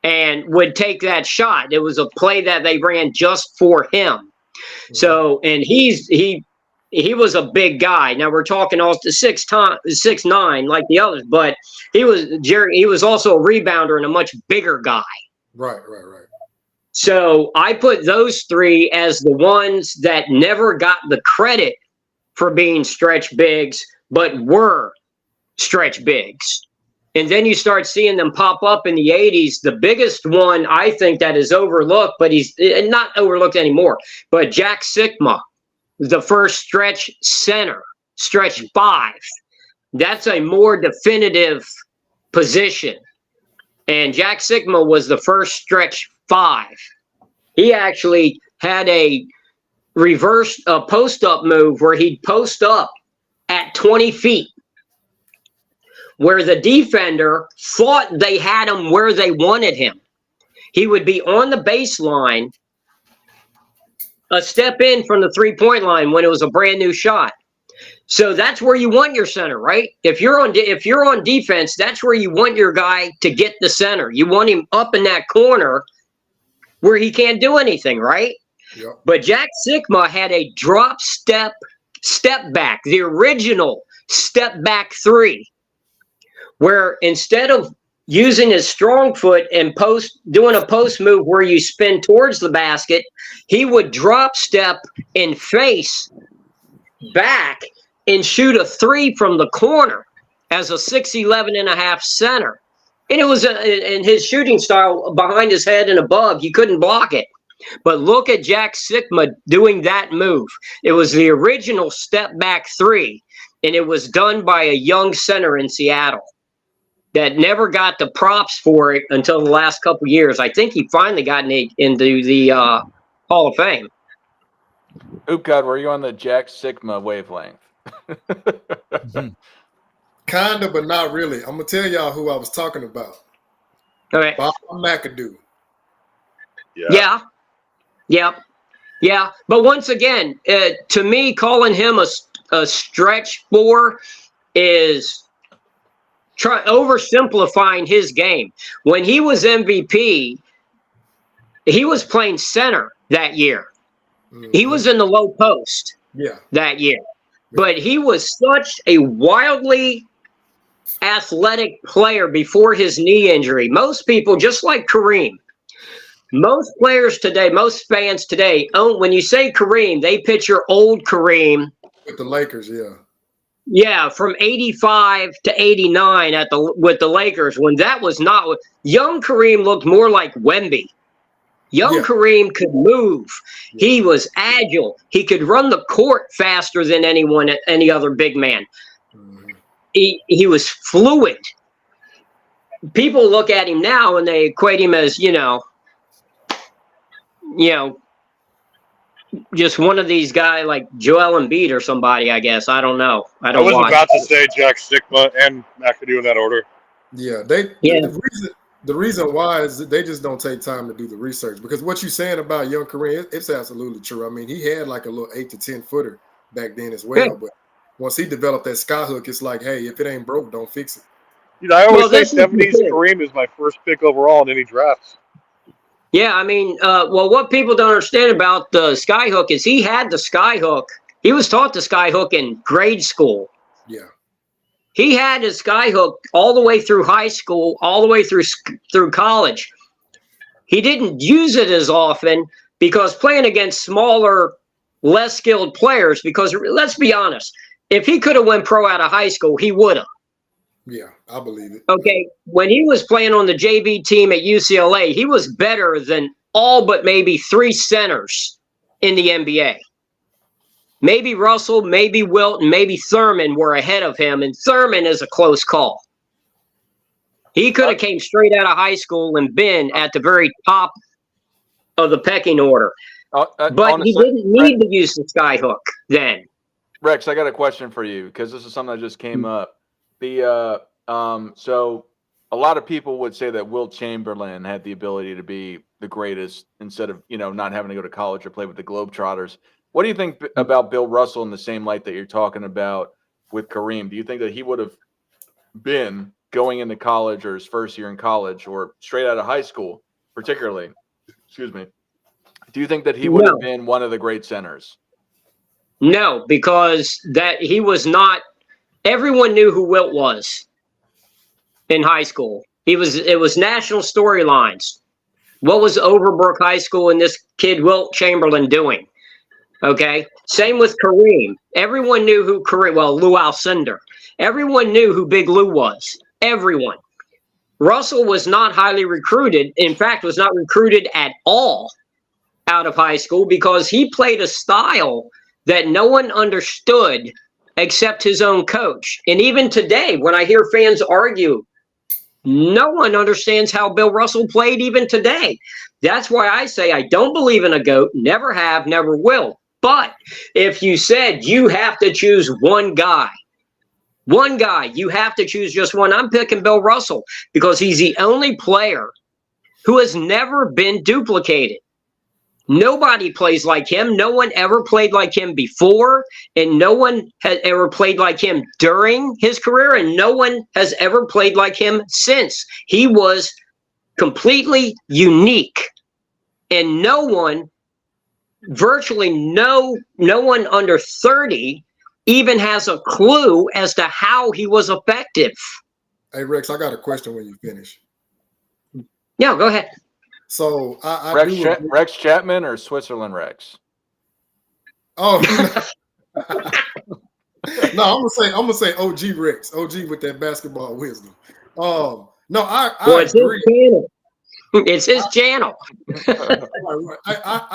and would take that shot. It was a play that they ran just for him. So, and he was a big guy. Now we're talking also 6'9" like the others, but he was also a rebounder and a much bigger guy. Right. So I put those three as the ones that never got the credit for being stretch bigs, but were stretch bigs. And then you start seeing them pop up in the 80s. The biggest one I think that is overlooked, but he's not overlooked anymore, but Jack Sikma, the first stretch center, stretch 5. That's a more definitive position. And Jack Sikma was the first stretch 5. He actually had a reverse post-up move where he'd post up at 20 feet, where the defender thought they had him where they wanted him. He would be on the baseline, a step in from the three-point line when it was a brand new shot. So that's where you want your center, right? If you're on defense, that's where you want your guy to get the center. You want him up in that corner where he can't do anything, right? Yep. But Jack Sikma had a drop step back, the original step back 3, where instead of using his strong foot and doing a post move where you spin towards the basket, he would drop step and face back and shoot a three from the corner as a 6'11 and a half center. And it was in his shooting style behind his head and above, you couldn't block it. But look at Jack Sikma doing that move. It was the original step back three, and it was done by a young center in Seattle that never got the props for it until the last couple of years. I think he finally got into the Hall of Fame. Oop God, were you on the Jack Sikma wavelength? Kind of, but not really. I'm going to tell y'all who I was talking about. All right. Bob McAdoo. Yeah. But once again, to me, calling him a stretch four is oversimplifying his game. When he was MVP, he was playing center that year. Mm-hmm. He was in the low post that year. But he was such a wildly athletic player before his knee injury. Most people, just like Kareem, most players today, most fans today, when you say Kareem, they picture old Kareem. With the Lakers, yeah. Yeah, from 85 to 89 with the Lakers, when that was not – young Kareem looked more like Wemby. Young Kareem could move. Yeah. He was agile. He could run the court faster than any other big man. Mm-hmm. He was fluid. People look at him now and they equate him as, just one of these guys like Joel Embiid or somebody, I guess. I don't know. I was about to say Jack Sikma and McAdoo in that order. Yeah, the reason why is that they just don't take time to do the research, because what you're saying about young Kareem, it's absolutely true. I mean, he had like a little 8 to 10 footer back then as well, but once he developed that sky hook, it's like, hey, if it ain't broke, don't fix it. I always say 70s Kareem is my first pick overall in any drafts. Yeah, I mean, what people don't understand about the sky hook is he had the sky hook. He was taught the sky hook in grade school. Yeah. He had his sky hook all the way through high school, all the way through college. He didn't use it as often because playing against smaller, less skilled players, because let's be honest, if he could have went pro out of high school, he would have. Yeah, I believe it. Okay, when he was playing on the JV team at UCLA, he was better than all but maybe 3 centers in the NBA. Maybe Russell, maybe Wilt, and maybe Thurman were ahead of him, and Thurman is a close call. He could have came straight out of high school and been at the very top of the pecking order. But honestly, he didn't need to use the sky hook then. Rex, I got a question for you because this is something that just came up. So a lot of people would say that Wilt Chamberlain had the ability to be the greatest instead of, not having to go to college or play with the Globetrotters. What do you think about Bill Russell in the same light that you're talking about with Kareem? Do you think that he would have been going into college or his first year in college or straight out of high school, particularly, do you think that he would have been one of the great centers? No, because that he was not. Everyone knew who Wilt was in high school. It was national storylines. What was Overbrook High School and this kid Wilt Chamberlain doing? Okay. Same with Kareem. Everyone knew who Kareem. Well, Lou Alcindor. Everyone knew who Big Lou was. Everyone. Russell was not highly recruited. In fact, was not recruited at all out of high school because he played a style that no one understood except his own coach. And even today, when I hear fans argue, no one understands how Bill Russell played even today. That's why I say I don't believe in a GOAT, never have, never will. But if you said you have to choose one guy, you have to choose just one, I'm picking Bill Russell because he's the only player who has never been duplicated. Nobody plays like him. No one ever played like him before, and no one has ever played like him during his career, and no one has ever played like him since. He was completely unique, and virtually no one under 30 even has a clue as to how he was effective. Hey Rex, I got a question when you finish. Yeah, go ahead. So I Rex, do agree. Rex Chapman or Switzerland Rex? Oh no, I'm gonna say OG Rex, OG with that basketball wisdom. No, I Well, it's his agree. channel. It's his channel.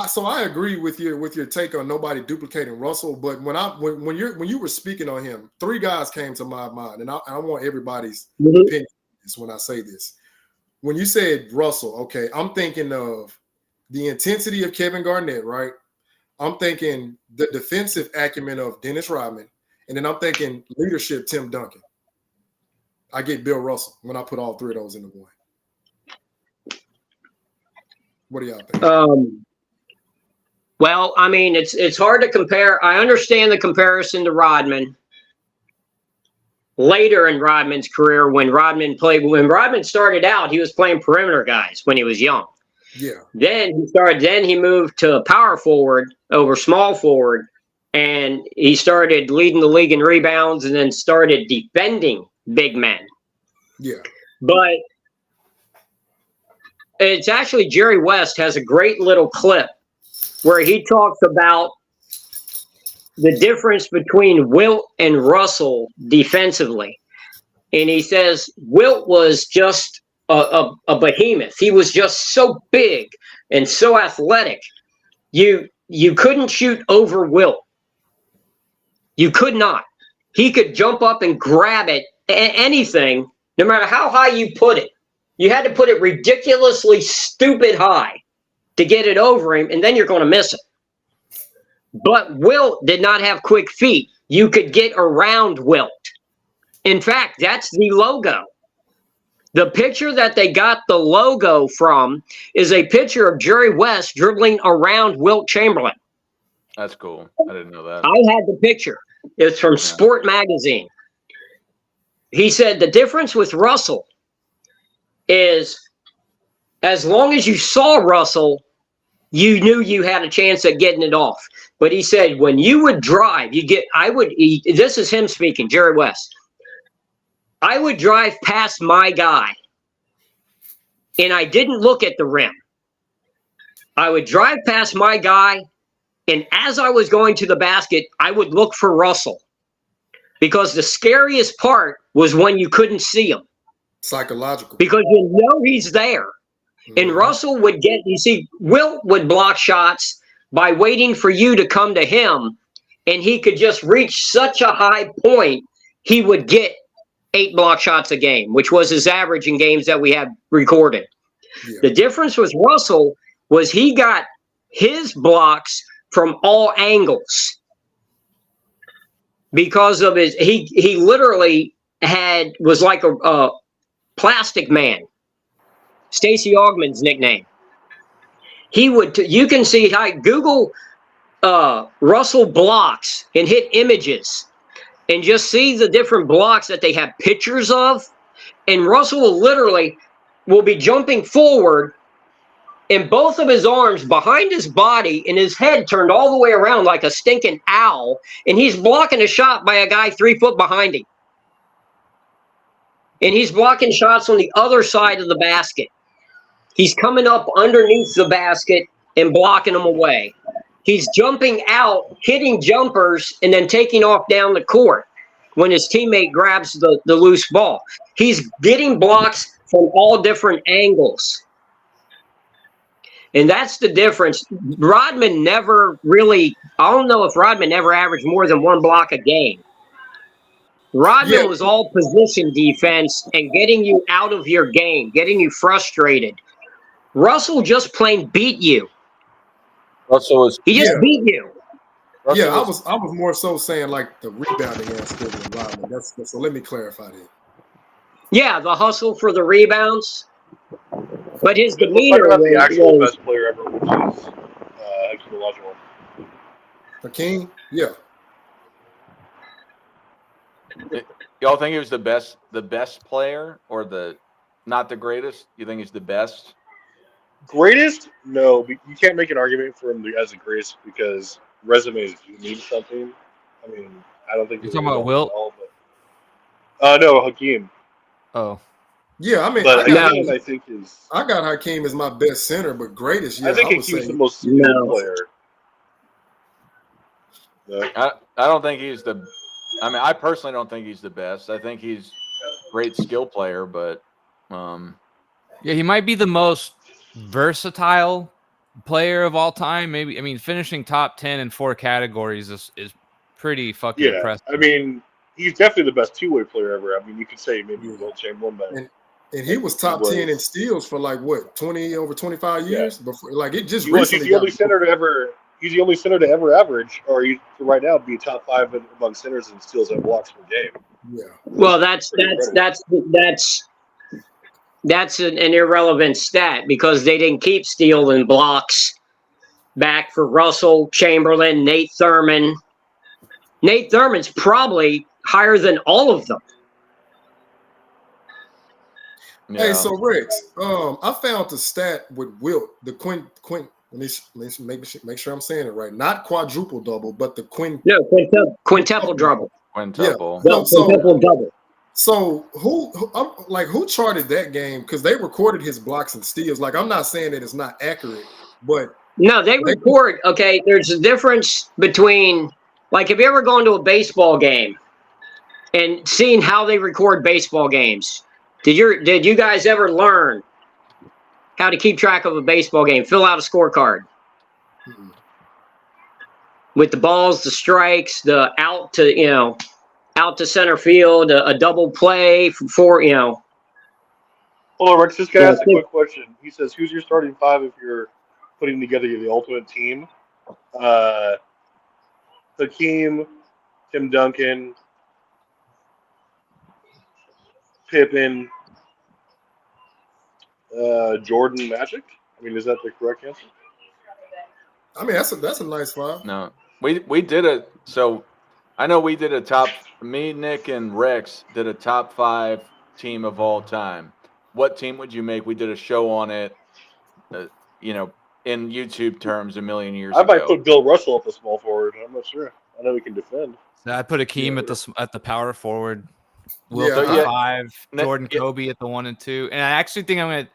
So I agree with your take on nobody duplicating Russell. But when you were speaking on him, three guys came to my mind, and I want everybody's opinion when I say this. When you said Russell, okay, I'm thinking of the intensity of Kevin Garnett, right? I'm thinking the defensive acumen of Dennis Rodman, and then I'm thinking leadership Tim Duncan. I get Bill Russell when I put all three of those into one. What do y'all think? Well, I mean, it's hard to compare. I understand the comparison to Rodman. Later in Rodman's career, when Rodman started out, he was playing perimeter guys when he was young. Yeah. Then he moved to power forward over small forward, and he started leading the league in rebounds, and then started defending big men. Yeah. But it's actually Jerry West has a great little clip where he talks about the difference between Wilt and Russell defensively. And he says Wilt was just a behemoth. He was just so big and so athletic. You couldn't shoot over Wilt. You could not. He could jump up and grab it, anything, no matter how high you put it. You had to put it ridiculously stupid high to get it over him, and then you're going to miss it. But Wilt did not have quick feet. You could get around Wilt. In fact, that's the logo. The picture that they got the logo from is a picture of Jerry West dribbling around Wilt Chamberlain. That's cool. I didn't know that. I had the picture. It's from Sport Magazine. He said the difference with Russell is as long as you saw Russell, you knew you had a chance at getting it off. But he said when you would drive, this is him speaking, Jerry West. I would drive past my guy, and I didn't look at the rim. I would drive past my guy, and as I was going to the basket, I would look for Russell. Because the scariest part was when you couldn't see him. Psychological. Because you know he's there. And Russell would Wilt would block shots by waiting for you to come to him, and he could just reach such a high point, he would get 8 block shots a game, which was his average in games that we have recorded. Yeah. The difference with Russell was he got his blocks from all angles because of he literally was like a plastic man. Stacey Augman's nickname. You can see, Google Russell blocks and hit images and just see the different blocks that they have pictures of. And Russell will be jumping forward, and both of his arms behind his body and his head turned all the way around like a stinking owl. And he's blocking a shot by a guy 3 foot behind him. And he's blocking shots on the other side of the basket. He's coming up underneath the basket and blocking them away. He's jumping out, hitting jumpers, and then taking off down the court when his teammate grabs the loose ball. He's getting blocks from all different angles. And that's the difference. Rodman never really, I don't know if Rodman ever averaged more than 1 block a game. Rodman was all position defense and getting you out of your game, getting you frustrated. Russell just plain beat you. He just beat you. I was more so saying like the rebounding aspect of Rodman. So let me clarify that. Yeah, the hustle for the rebounds. But his demeanor was the actual best player ever, which is Hakeem Olajuwon. Hakeem? Yeah. Y'all think he was the best player, or not the greatest? You think he's the best? Greatest? No, but you can't make an argument for him as the greatest because resumes do mean something. I mean, I don't think you're talking about Wilt. No, Hakeem. Oh, Yeah, I mean, But No. Hakeem, I think is. I got Hakeem as my best center, but greatest. Yeah, I think would Hakeem's say the most skilled No. player. No. I don't think he's the. I mean, I personally don't think he's the best. I think he's a great skill player, but yeah, he might be the most versatile player of all time. Maybe, I mean, finishing top 10 in 4 categories is pretty fucking Yeah, impressive. I mean, he's definitely the best two-way player ever. I mean, you could say maybe Yeah. Wilt Chamberlain, but and he was top 10 in steals for like what 25 years before. Like it just he's recently. the only center to ever. He's the only center to ever average, or he, right now, be top 5 among centers in steals and blocks per game. Yeah. Well, that's an irrelevant stat because they didn't keep steal and blocks back for Russell, Chamberlain, Nate Thurman. Nate Thurman's probably higher than all of them. yeah. Hey, so Rex, I found the stat with Wilt, the quint. Let me make sure I'm saying it right. Not quadruple double, but the No, quintuple double. Quintuple. No, quintuple double. So who charted that game? Because they recorded his blocks and steals. Like I'm not saying that it's not accurate, but No, they record. Okay, there's a difference between, like, have you ever gone to a baseball game and seen how they record baseball games? Did you guys ever learn how to keep track of a baseball game? Fill out a scorecard with the balls, the strikes, the out to center field, a double play for. Hold on, Rex. This guy asked a quick question. He says, "Who's your starting 5 if you're putting together the ultimate team?" Hakeem, Tim Duncan, Pippen, Jordan, Magic. I mean, is that the correct answer? I mean that's a nice 5. No, we did a so. I know we did a top. Me, Nick, and Rex did a top 5 team of all time. What team would you make? We did a show on it. In YouTube terms, a million years I ago. might put Bill Russell at the small forward. I'm not sure. I know he can defend. So I put Akeem at the power forward. Wilt Yeah, at the yeah. 5, Jordan, Yeah. Kobe at the 1 and 2, and I actually think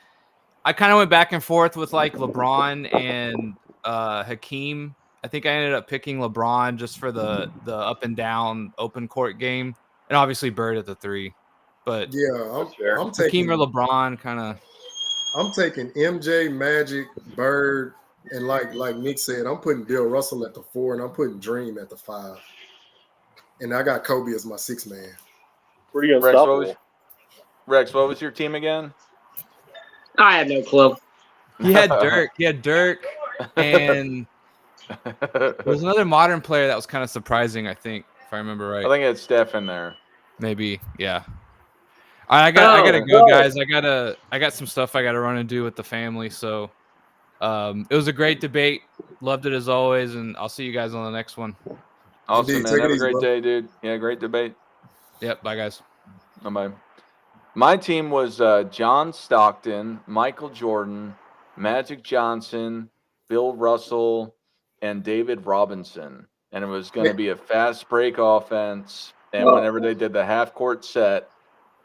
I kind of went back and forth with like LeBron and Hakeem. I think I ended up picking LeBron just for the up and down open court game, and obviously Bird at the 3. But Yeah, That's fair. I'm Hakeem taking or LeBron, kind of. I'm taking MJ, Magic, Bird, and like Nick said, I'm putting Bill Russell at the 4, and I'm putting Dream at the 5. And I got Kobe as my 6th man. Pretty Rex, unstoppable. what was your team again? I have no clue. He had Dirk. He had Dirk, and there was another modern player that was kind of surprising. I think, if I remember right. I think it's Steph in there. Maybe, yeah. I gotta go, guys. I got some stuff I gotta run and do with the family. So, it was a great debate. Loved it as always, and I'll see you guys on the next one. Awesome, Indeed. man. Take it Have a easy, great bro. day, dude. Yeah, great debate. Yep. Bye, guys. Bye. My team was John Stockton, Michael Jordan, Magic Johnson, Bill Russell, and David Robinson. And it was going to be a fast break offense. And whenever they did the half court set,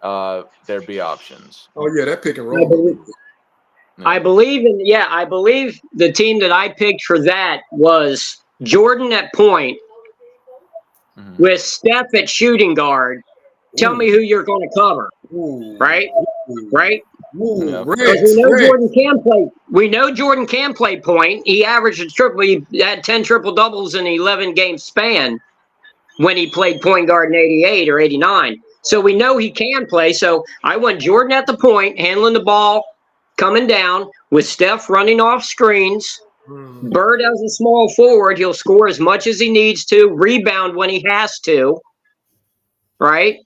there'd be options. Oh yeah, that pick and roll. I believe the team that I picked for that was Jordan at point Mhm. with Steph at shooting guard. Tell me who you're going to cover, Ooh. right? Ooh. Right? Ooh, Yeah. Because Rex, we know Rex. Jordan can play. We know Jordan can play point. He averaged a triple. He had 10 triple doubles in an 11-game span when he played point guard in '88 or '89. So we know he can play. So I went Jordan at the point, handling the ball, coming down with Steph running off screens. Mm. Bird as a small forward, he'll score as much as he needs to, rebound when he has to. Right?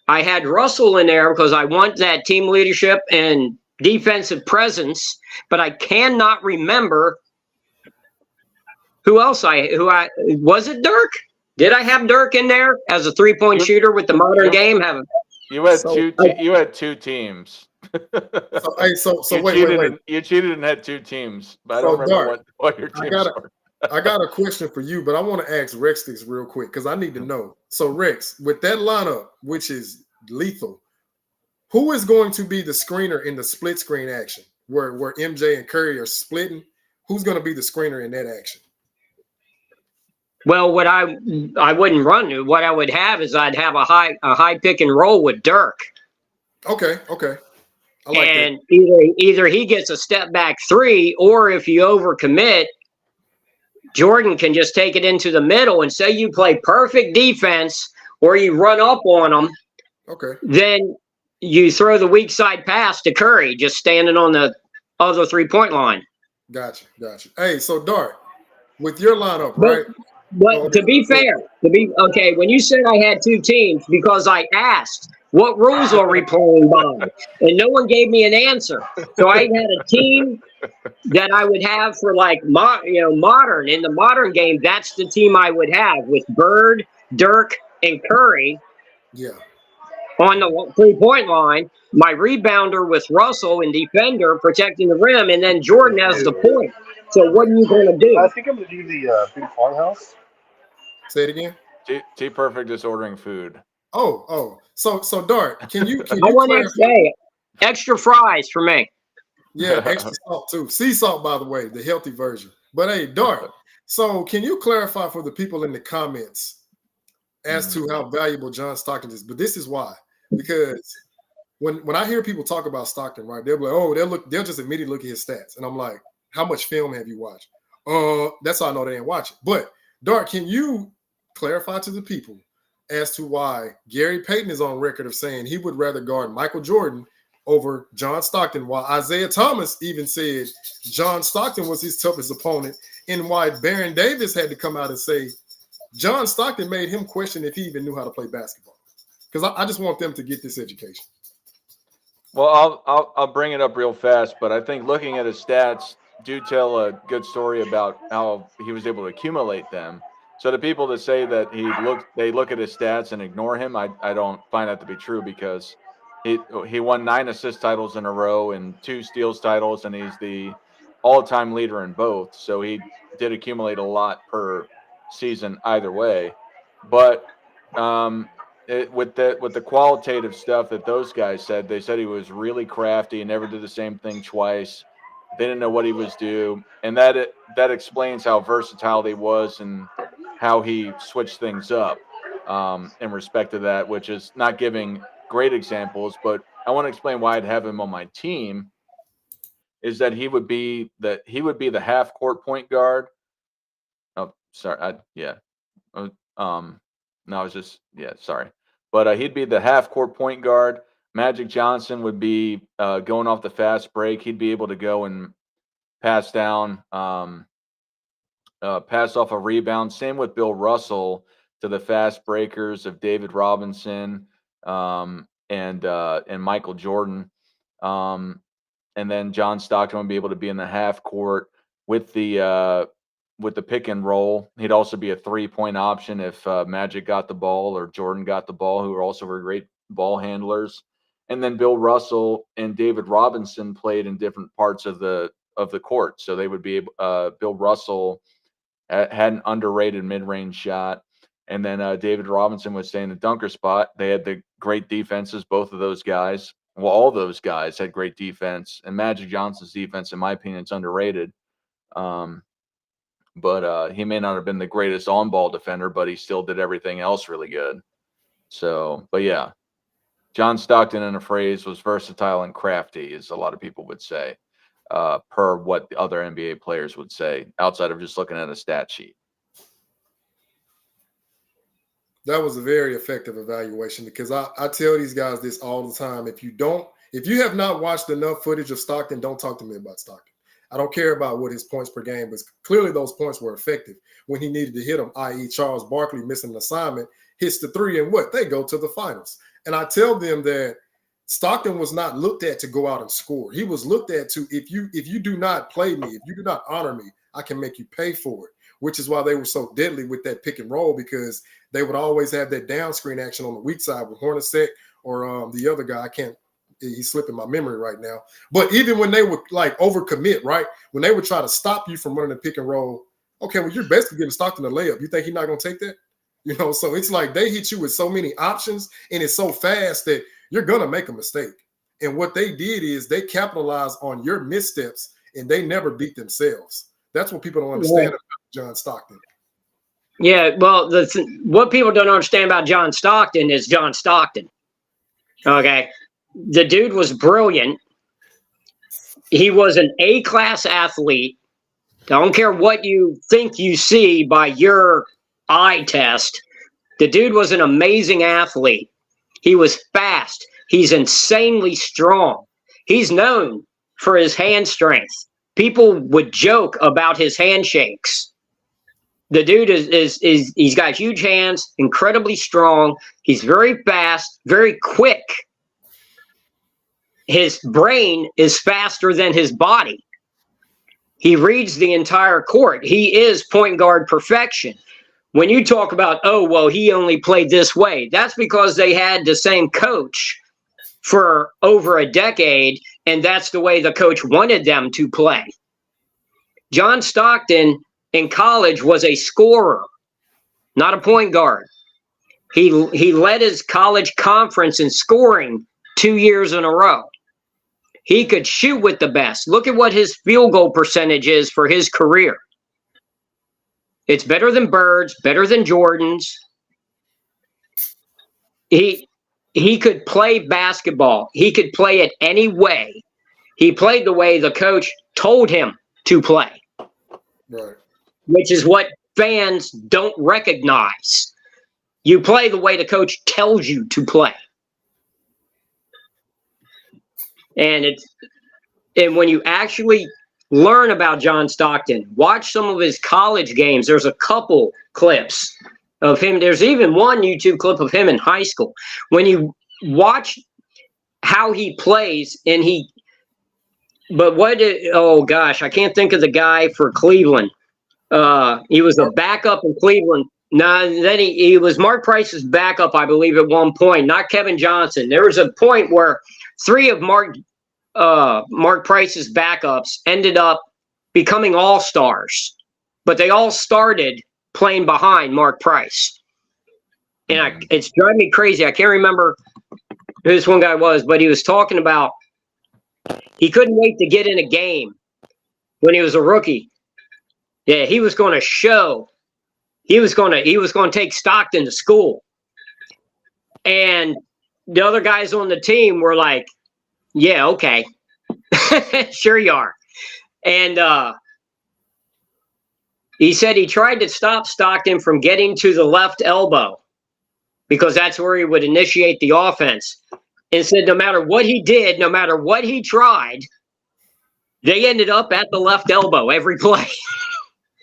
I had Russell in there because I want that team leadership and defensive presence, but I cannot remember who else was it Dirk? Did I have Dirk in there as a 3-point shooter with the modern game? You had So- you had 2 teams. So, hey, so you wait. cheated. You cheated and had 2 teams, but I don't So, remember Dark, what your teams were. I got a question for you, but I want to ask Rex this real quick because I need to know. So Rex, with that lineup, which is lethal, who is going to be the screener in the split screen action where MJ and Curry are splitting? Who's going to be the screener in that action? Well, what I wouldn't run to. What I would have is I'd have a high pick and roll with Dirk. Okay. I like And either he gets a step back three, or if you overcommit, Jordan can just take it into the middle and say you play perfect defense or you run up on them. Okay. Then you throw the weak side pass to Curry, just standing on the other 3-point line. Gotcha. Hey, so Dart, with your lineup, right? But to be fair, when you said I had two teams, because I asked, what rules are we playing by? And no one gave me an answer. So I had a team that I would have for like modern. In the modern game, that's the team I would have with Bird, Dirk, and Curry. Yeah. On the 3-point line, my rebounder with Russell and defender protecting the rim, and then Jordan has the point. So what are you going to do? I think I'm going to do the big farmhouse. Say it again. T Perfect is ordering food. Oh. So Dart, can you I want extra fries for me. Yeah, extra salt too. Sea salt, by the way, the healthy version. But hey, Dart, so can you clarify for the people in the comments as to how valuable John Stockton is? But this is why. Because when I hear people talk about Stockton, right, they'll be like, oh, they'll just immediately look at his stats. And I'm like, how much film have you watched? That's how I know they ain't watching. But Dart, can you clarify to the people as to why Gary Payton is on record of saying he would rather guard Michael Jordan over John Stockton, while Isaiah Thomas even said John Stockton was his toughest opponent, and why Baron Davis had to come out and say John Stockton made him question if he even knew how to play basketball? Because I just want them to get this education. Well, I'll bring it up real fast, but I think looking at his stats do tell a good story about how he was able to accumulate them. So the people that say that they look at his stats and ignore him, I don't find that to be true, because he won 9 assist titles in a row and 2 steals titles, and he's the all-time leader in both. So he did accumulate a lot per season either way. But with the qualitative stuff that those guys said, they said he was really crafty and never did the same thing twice. They didn't know what he was due, and that explains how versatile he was and how he switched things up in respect to that, which is not giving great examples. But I want to explain why I'd have him on my team. Is that he would be the half court point guard. Oh, sorry, sorry. But he'd be the half-court point guard. Magic Johnson would be going off the fast break. He'd be able to go and pass down, pass off a rebound. Same with Bill Russell to the fast breakers of David Robinson and Michael Jordan. And then John Stockton would be able to be in the half court with the pick and roll. He'd also be a 3-point option if Magic got the ball or Jordan got the ball, who were great ball handlers. And then Bill Russell and David Robinson played in different parts of the court. So they would be Bill Russell had an underrated mid-range shot, and then David Robinson would stay in the dunker spot. They had the great defenses, both of those guys. Well, all those guys had great defense, and Magic Johnson's defense, in my opinion, is underrated. But he may not have been the greatest on-ball defender, but he still did everything else really good. So, but yeah, John Stockton, in a phrase, was versatile and crafty, as a lot of people would say, per what the other NBA players would say, outside of just looking at a stat sheet. That was a very effective evaluation, because I tell these guys this all the time. If you have not watched enough footage of Stockton, don't talk to me about Stockton. I don't care about what his points per game, but clearly those points were effective when he needed to hit them, i.e. Charles Barkley missing an assignment, hits the 3, and they go to the finals. And I tell them that Stockton was not looked at to go out and score. He was looked at to, if you do not play me, if you do not honor me, I can make you pay for it, which is why they were so deadly with that pick and roll, because they would always have that down screen action on the weak side with Hornacek or the other guy. He's slipping my memory right now. But even when they would like overcommit, right? When they would try to stop you from running the pick and roll, okay, well, you're basically giving Stockton a layup. You think he's not going to take that? So it's like they hit you with so many options, and it's so fast that you're going to make a mistake. And what they did is they capitalized on your missteps and they never beat themselves. That's what people don't understand about John Stockton. Yeah, well, what people don't understand about John Stockton is John Stockton. Okay. The dude was brilliant. He was an A-class athlete. I don't care what you think you see by your eye test. The dude was an amazing athlete. He was fast. He's insanely strong. He's known for his hand strength. People would joke about his handshakes. The dude he's got huge hands, incredibly strong. He's very fast, very quick. His brain is faster than his body. He reads the entire court. He is point guard perfection. When you talk about, oh, well, he only played this way, that's because they had the same coach for over a decade, and that's the way the coach wanted them to play. John Stockton in college was a scorer, not a point guard. He led his college conference in scoring 2 years in a row. He could shoot with the best. Look at what his field goal percentage is for his career. It's better than Bird's, better than Jordan's. He could play basketball. He could play it any way. He played the way the coach told him to play. Right. Which is what fans don't recognize. You play the way the coach tells you to play. And when you actually learn about John Stockton, watch some of his college games. There's a couple clips of him. There's even one YouTube clip of him in high school. When you watch how he plays oh gosh, I can't think of the guy for Cleveland. He was a backup in Cleveland. No, then he was Mark Price's backup, I believe, at one point, not Kevin Johnson. There was a point where 3 of Mark Price's backups ended up becoming all-stars, but they all started playing behind Mark Price. And it's driving me crazy. I can't remember who this one guy was, but he was talking about he couldn't wait to get in a game when he was a rookie. Yeah, he was going to show. He was going to take Stockton to school. And the other guys on the team were like, yeah, okay. Sure you are. And he said he tried to stop Stockton from getting to the left elbow because that's where he would initiate the offense. And said no matter what he did, no matter what he tried, they ended up at the left elbow every play.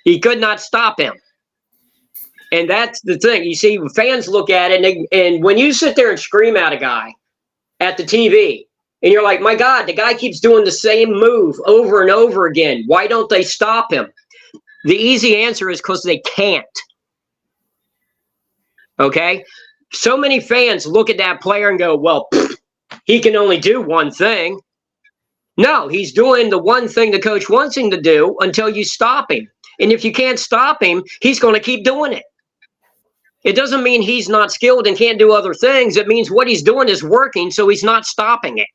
He could not stop him. And that's the thing. You see, fans look at it, and when you sit there and scream at a guy at the TV, and you're like, my God, the guy keeps doing the same move over and over again. Why don't they stop him? The easy answer is because they can't. Okay? So many fans look at that player and go, well, he can only do one thing. No, he's doing the one thing the coach wants him to do until you stop him. And if you can't stop him, he's going to keep doing it. It doesn't mean he's not skilled and can't do other things. It means what he's doing is working, so he's not stopping it.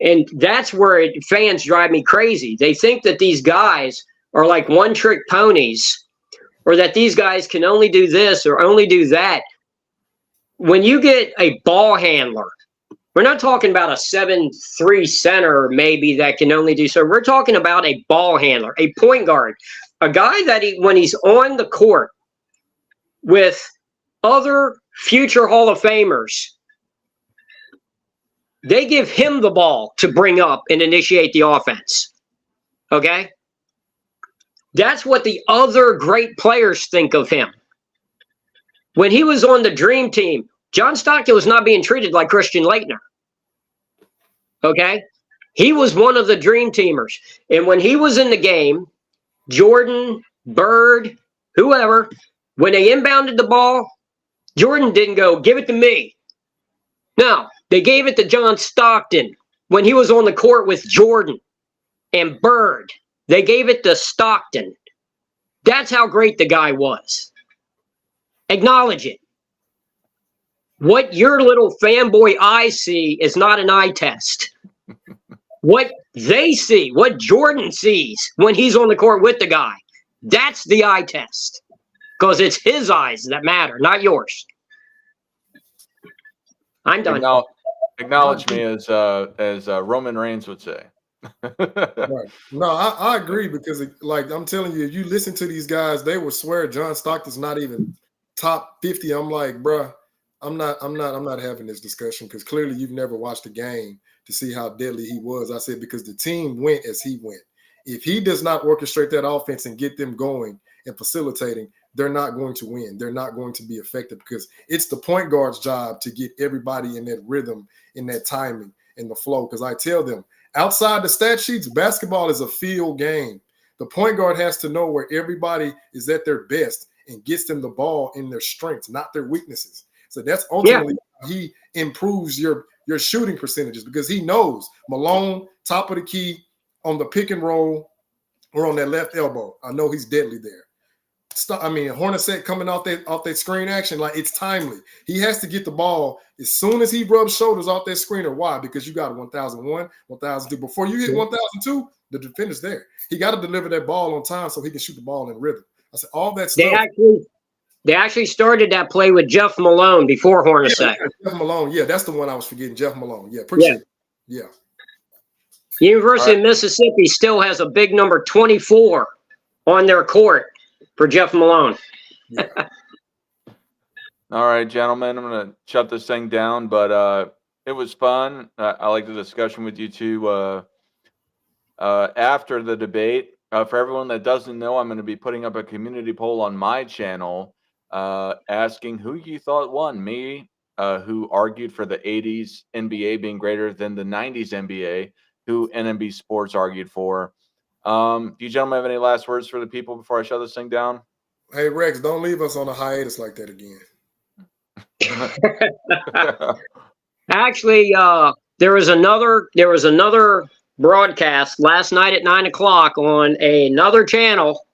And that's where fans drive me crazy. They think that these guys are like one-trick ponies, or that these guys can only do this or only do that. When you get a ball handler, we're not talking about a 7'3" center maybe that can only do so. We're talking about a ball handler, a point guard, a guy that when he's on the court with other future Hall of Famers, they give him the ball to bring up and initiate the offense. Okay? That's what the other great players think of him. When he was on the Dream Team, John Stockton was not being treated like Christian Laettner. Okay? He was one of the Dream Teamers. And when he was in the game, Jordan, Bird, whoever, when they inbounded the ball, Jordan didn't go, give it to me. No, they gave it to John Stockton when he was on the court with Jordan and Bird. They gave it to Stockton. That's how great the guy was. Acknowledge it. What your little fanboy eyes see is not an eye test. What they see, what Jordan sees when he's on the court with the guy, that's the eye test. Because it's his eyes that matter, not yours. I'm done. Acknowledge me, as Roman Reigns would say. Right. No, I agree, because like I'm telling you, if you listen to these guys, they will swear John Stockton's not even top 50. I'm like, bruh, I'm not having this discussion, because clearly you've never watched a game to see how deadly he was. I said, because the team went as he went. If he does not orchestrate that offense and get them going and facilitating, they're not going to win. They're not going to be effective, because it's the point guard's job to get everybody in that rhythm, in that timing, in the flow. Because I tell them, outside the stat sheets, basketball is a field game. The point guard has to know where everybody is at their best and gets them the ball in their strengths, not their weaknesses. So that's ultimately how he improves your shooting percentages, because he knows Malone, top of the key, on the pick and roll or on that left elbow. I know he's deadly there. Hornacek coming off that screen action, like, it's timely. He has to get the ball as soon as he rubs shoulders off that screener. Why? Because you got 1,001, 1,002. Before you hit 1,002, the defender's there. He got to deliver that ball on time so he can shoot the ball in rhythm. I said, all that stuff. They actually started that play with Jeff Malone before Hornacek. Jeff Malone, yeah, that's the one I was forgetting. Jeff Malone, yeah, appreciate it. Yeah. University of Mississippi still has a big number 24 on their court for Jeff Malone. Yeah. All right, gentlemen, I'm going to shut this thing down, but it was fun. I like the discussion with you two after the debate. For everyone that doesn't know, I'm going to be putting up a community poll on my channel asking who you thought won. Me, who argued for the 80s NBA being greater than the 90s NBA, who NMB Sports argued for. Do you gentlemen have any last words for the people before I shut this thing down? Hey, Rex, don't leave us on a hiatus like that again. Actually, there was another broadcast last night at 9:00 on another channel,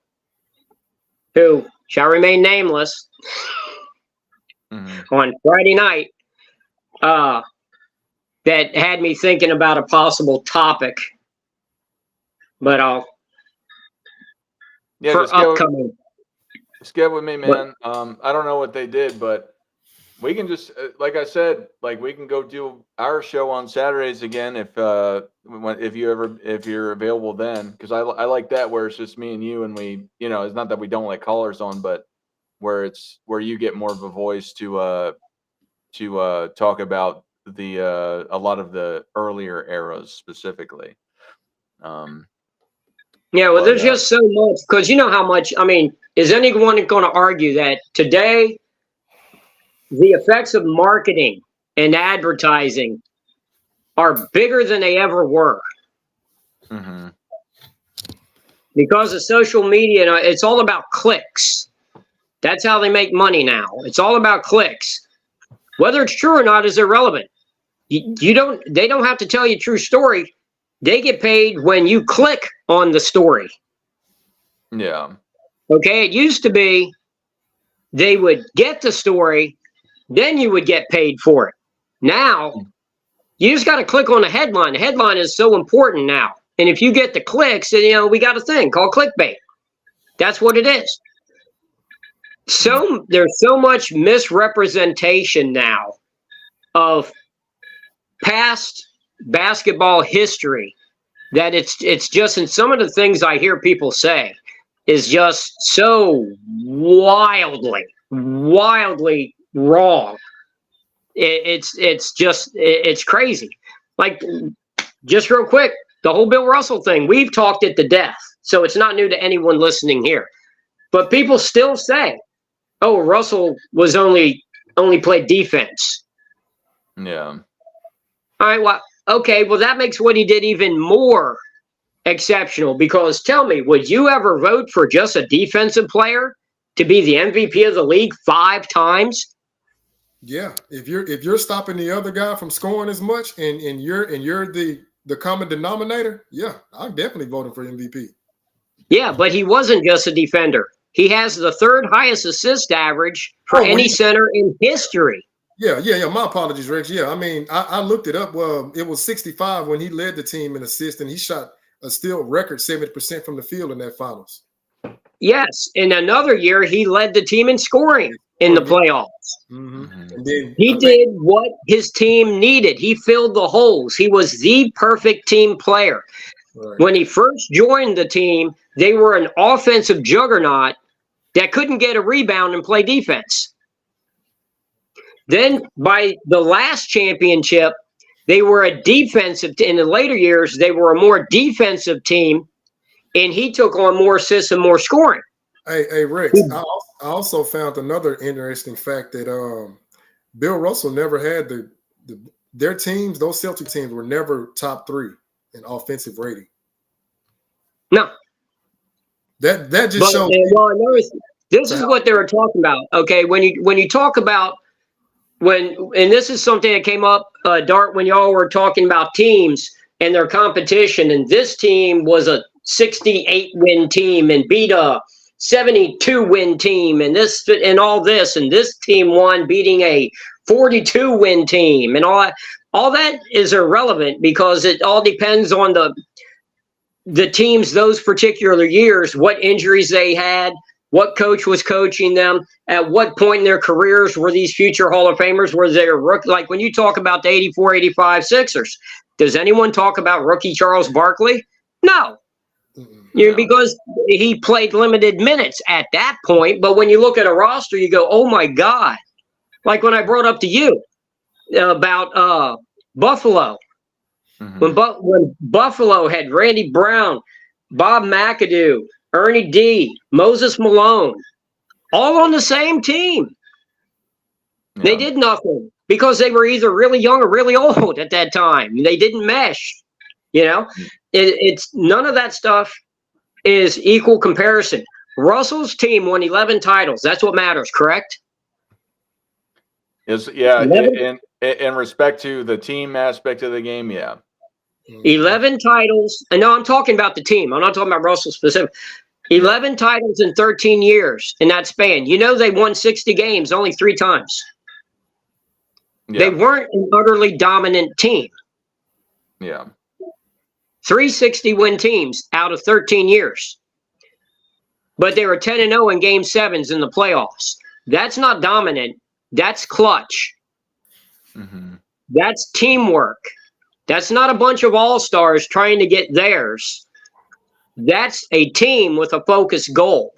who shall remain nameless, on Friday night, that had me thinking about a possible topic, but for upcoming. Just get with me, man. I don't know what they did, but we can just, like I said, like, we can go do our show on Saturdays again if you're available then, because I like that, where it's just me and you, and we, it's not that we don't let callers on, but where you get more of a voice to talk about a lot of the earlier eras specifically. Yeah, well, there's just so much, because you know how much, is anyone going to argue that today the effects of marketing and advertising are bigger than they ever were? Mm-hmm. Because of social media, it's all about clicks. That's how they make money now. It's all about clicks. Whether it's true or not is irrelevant. They don't have to tell you a true story. They get paid when you click on the story. Yeah. Okay, it used to be they would get the story, then you would get paid for it. Now, you just got to click on the headline. The headline is so important now. And if you get the clicks, then, we got a thing called clickbait. That's what it is. So there's so much misrepresentation now of past basketball history that it's just, in some of the things I hear people say is just so wildly wrong. It's crazy. Like, just real quick, the whole Bill Russell thing, we've talked it to death, so it's not new to anyone listening here. But people still say, "Oh, Russell was only played defense." Yeah. All right. Well, okay. Well, that makes what he did even more exceptional. Because tell me, would you ever vote for just a defensive player to be the MVP of the league 5 times? Yeah. If you're stopping the other guy from scoring as much, and you're the common denominator, yeah, I'm definitely voting for MVP. Yeah, but he wasn't just a defender. He has the 3rd highest assist average for any center in history. Yeah. My apologies, Rex. Yeah, I mean, I looked it up. Well, it was 65 when he led the team in assists, and he shot a still record 70% from the field in that finals. Yes, in another year, he led the team in scoring in the playoffs. And then He did what his team needed. He filled the holes. He was the perfect team player. Right. When he first joined the team, they were an offensive juggernaut that couldn't get a rebound and play defense. Then by the last championship, they were a defensive. In the later years, they were a more defensive team, and he took on more assists and more scoring. Hey, Rex. I also found another interesting fact that Bill Russell never had their teams. Those Celtic teams were never top 3 in offensive rating. No. That just shows. This is what they were talking about. Okay, when you talk about and this is something that came up, Dart, when y'all were talking about teams and their competition, and this team was a 68 win team and beat a 72 win team, and this and all this, and this team won beating a 42 win team, and all that. All that is irrelevant because it all depends on the teams those particular years, what injuries they had, what coach was coaching them, at what point in their careers were these future Hall of Famers, were they a rookie? Like when you talk about the 84, 85 Sixers, does anyone talk about rookie Charles Barkley? No. Because he played limited minutes at that point. But when you look at a roster, you go, oh my God. Like when I brought up to you about Buffalo. When Buffalo had Randy Brown, Bob McAdoo, Ernie D, Moses Malone, all on the same team. Yeah. They did nothing because they were either really young or really old at that time. They didn't mesh. It's none of that stuff is equal comparison. Russell's team won 11 titles. That's what matters, correct? In respect to the team aspect of the game, yeah. 11 titles. And no, I'm talking about the team. I'm not talking about Russell specific. 11 titles in 13 years in that span. They won 60 games only 3 times. Yeah. They weren't an utterly dominant team. Yeah. 360 win teams out of 13 years. But they were 10-0 in game 7s in the playoffs. That's not dominant. That's clutch. That's teamwork. That's not a bunch of all-stars trying to get theirs. That's a team with a focused goal.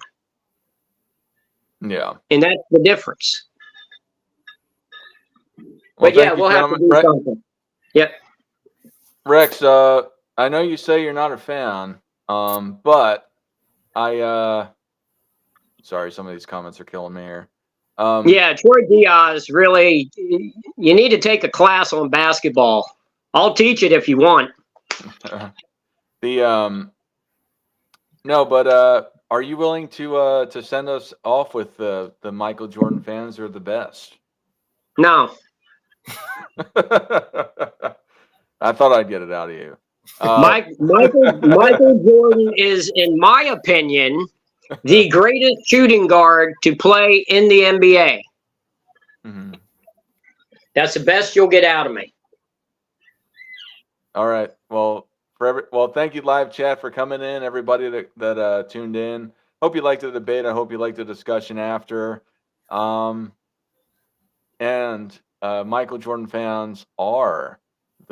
Yeah. And that's the difference. But yeah, we'll have to do something. Yep. Rex, I know you say you're not a fan, but sorry, some of these comments are killing me here. Yeah, Troy Diaz, really, you need to take a class on basketball. I'll teach it if you want. No, but are you willing to send us off with the Michael Jordan fans are the best? No. I thought I'd get it out of you. Michael Jordan is, in my opinion, the greatest shooting guard to play in the NBA. That's the best you'll get out of me. All right. Well, thank you, live chat, for coming in. Everybody that tuned in. Hope you liked the debate. I hope you liked the discussion after. And Michael Jordan fans are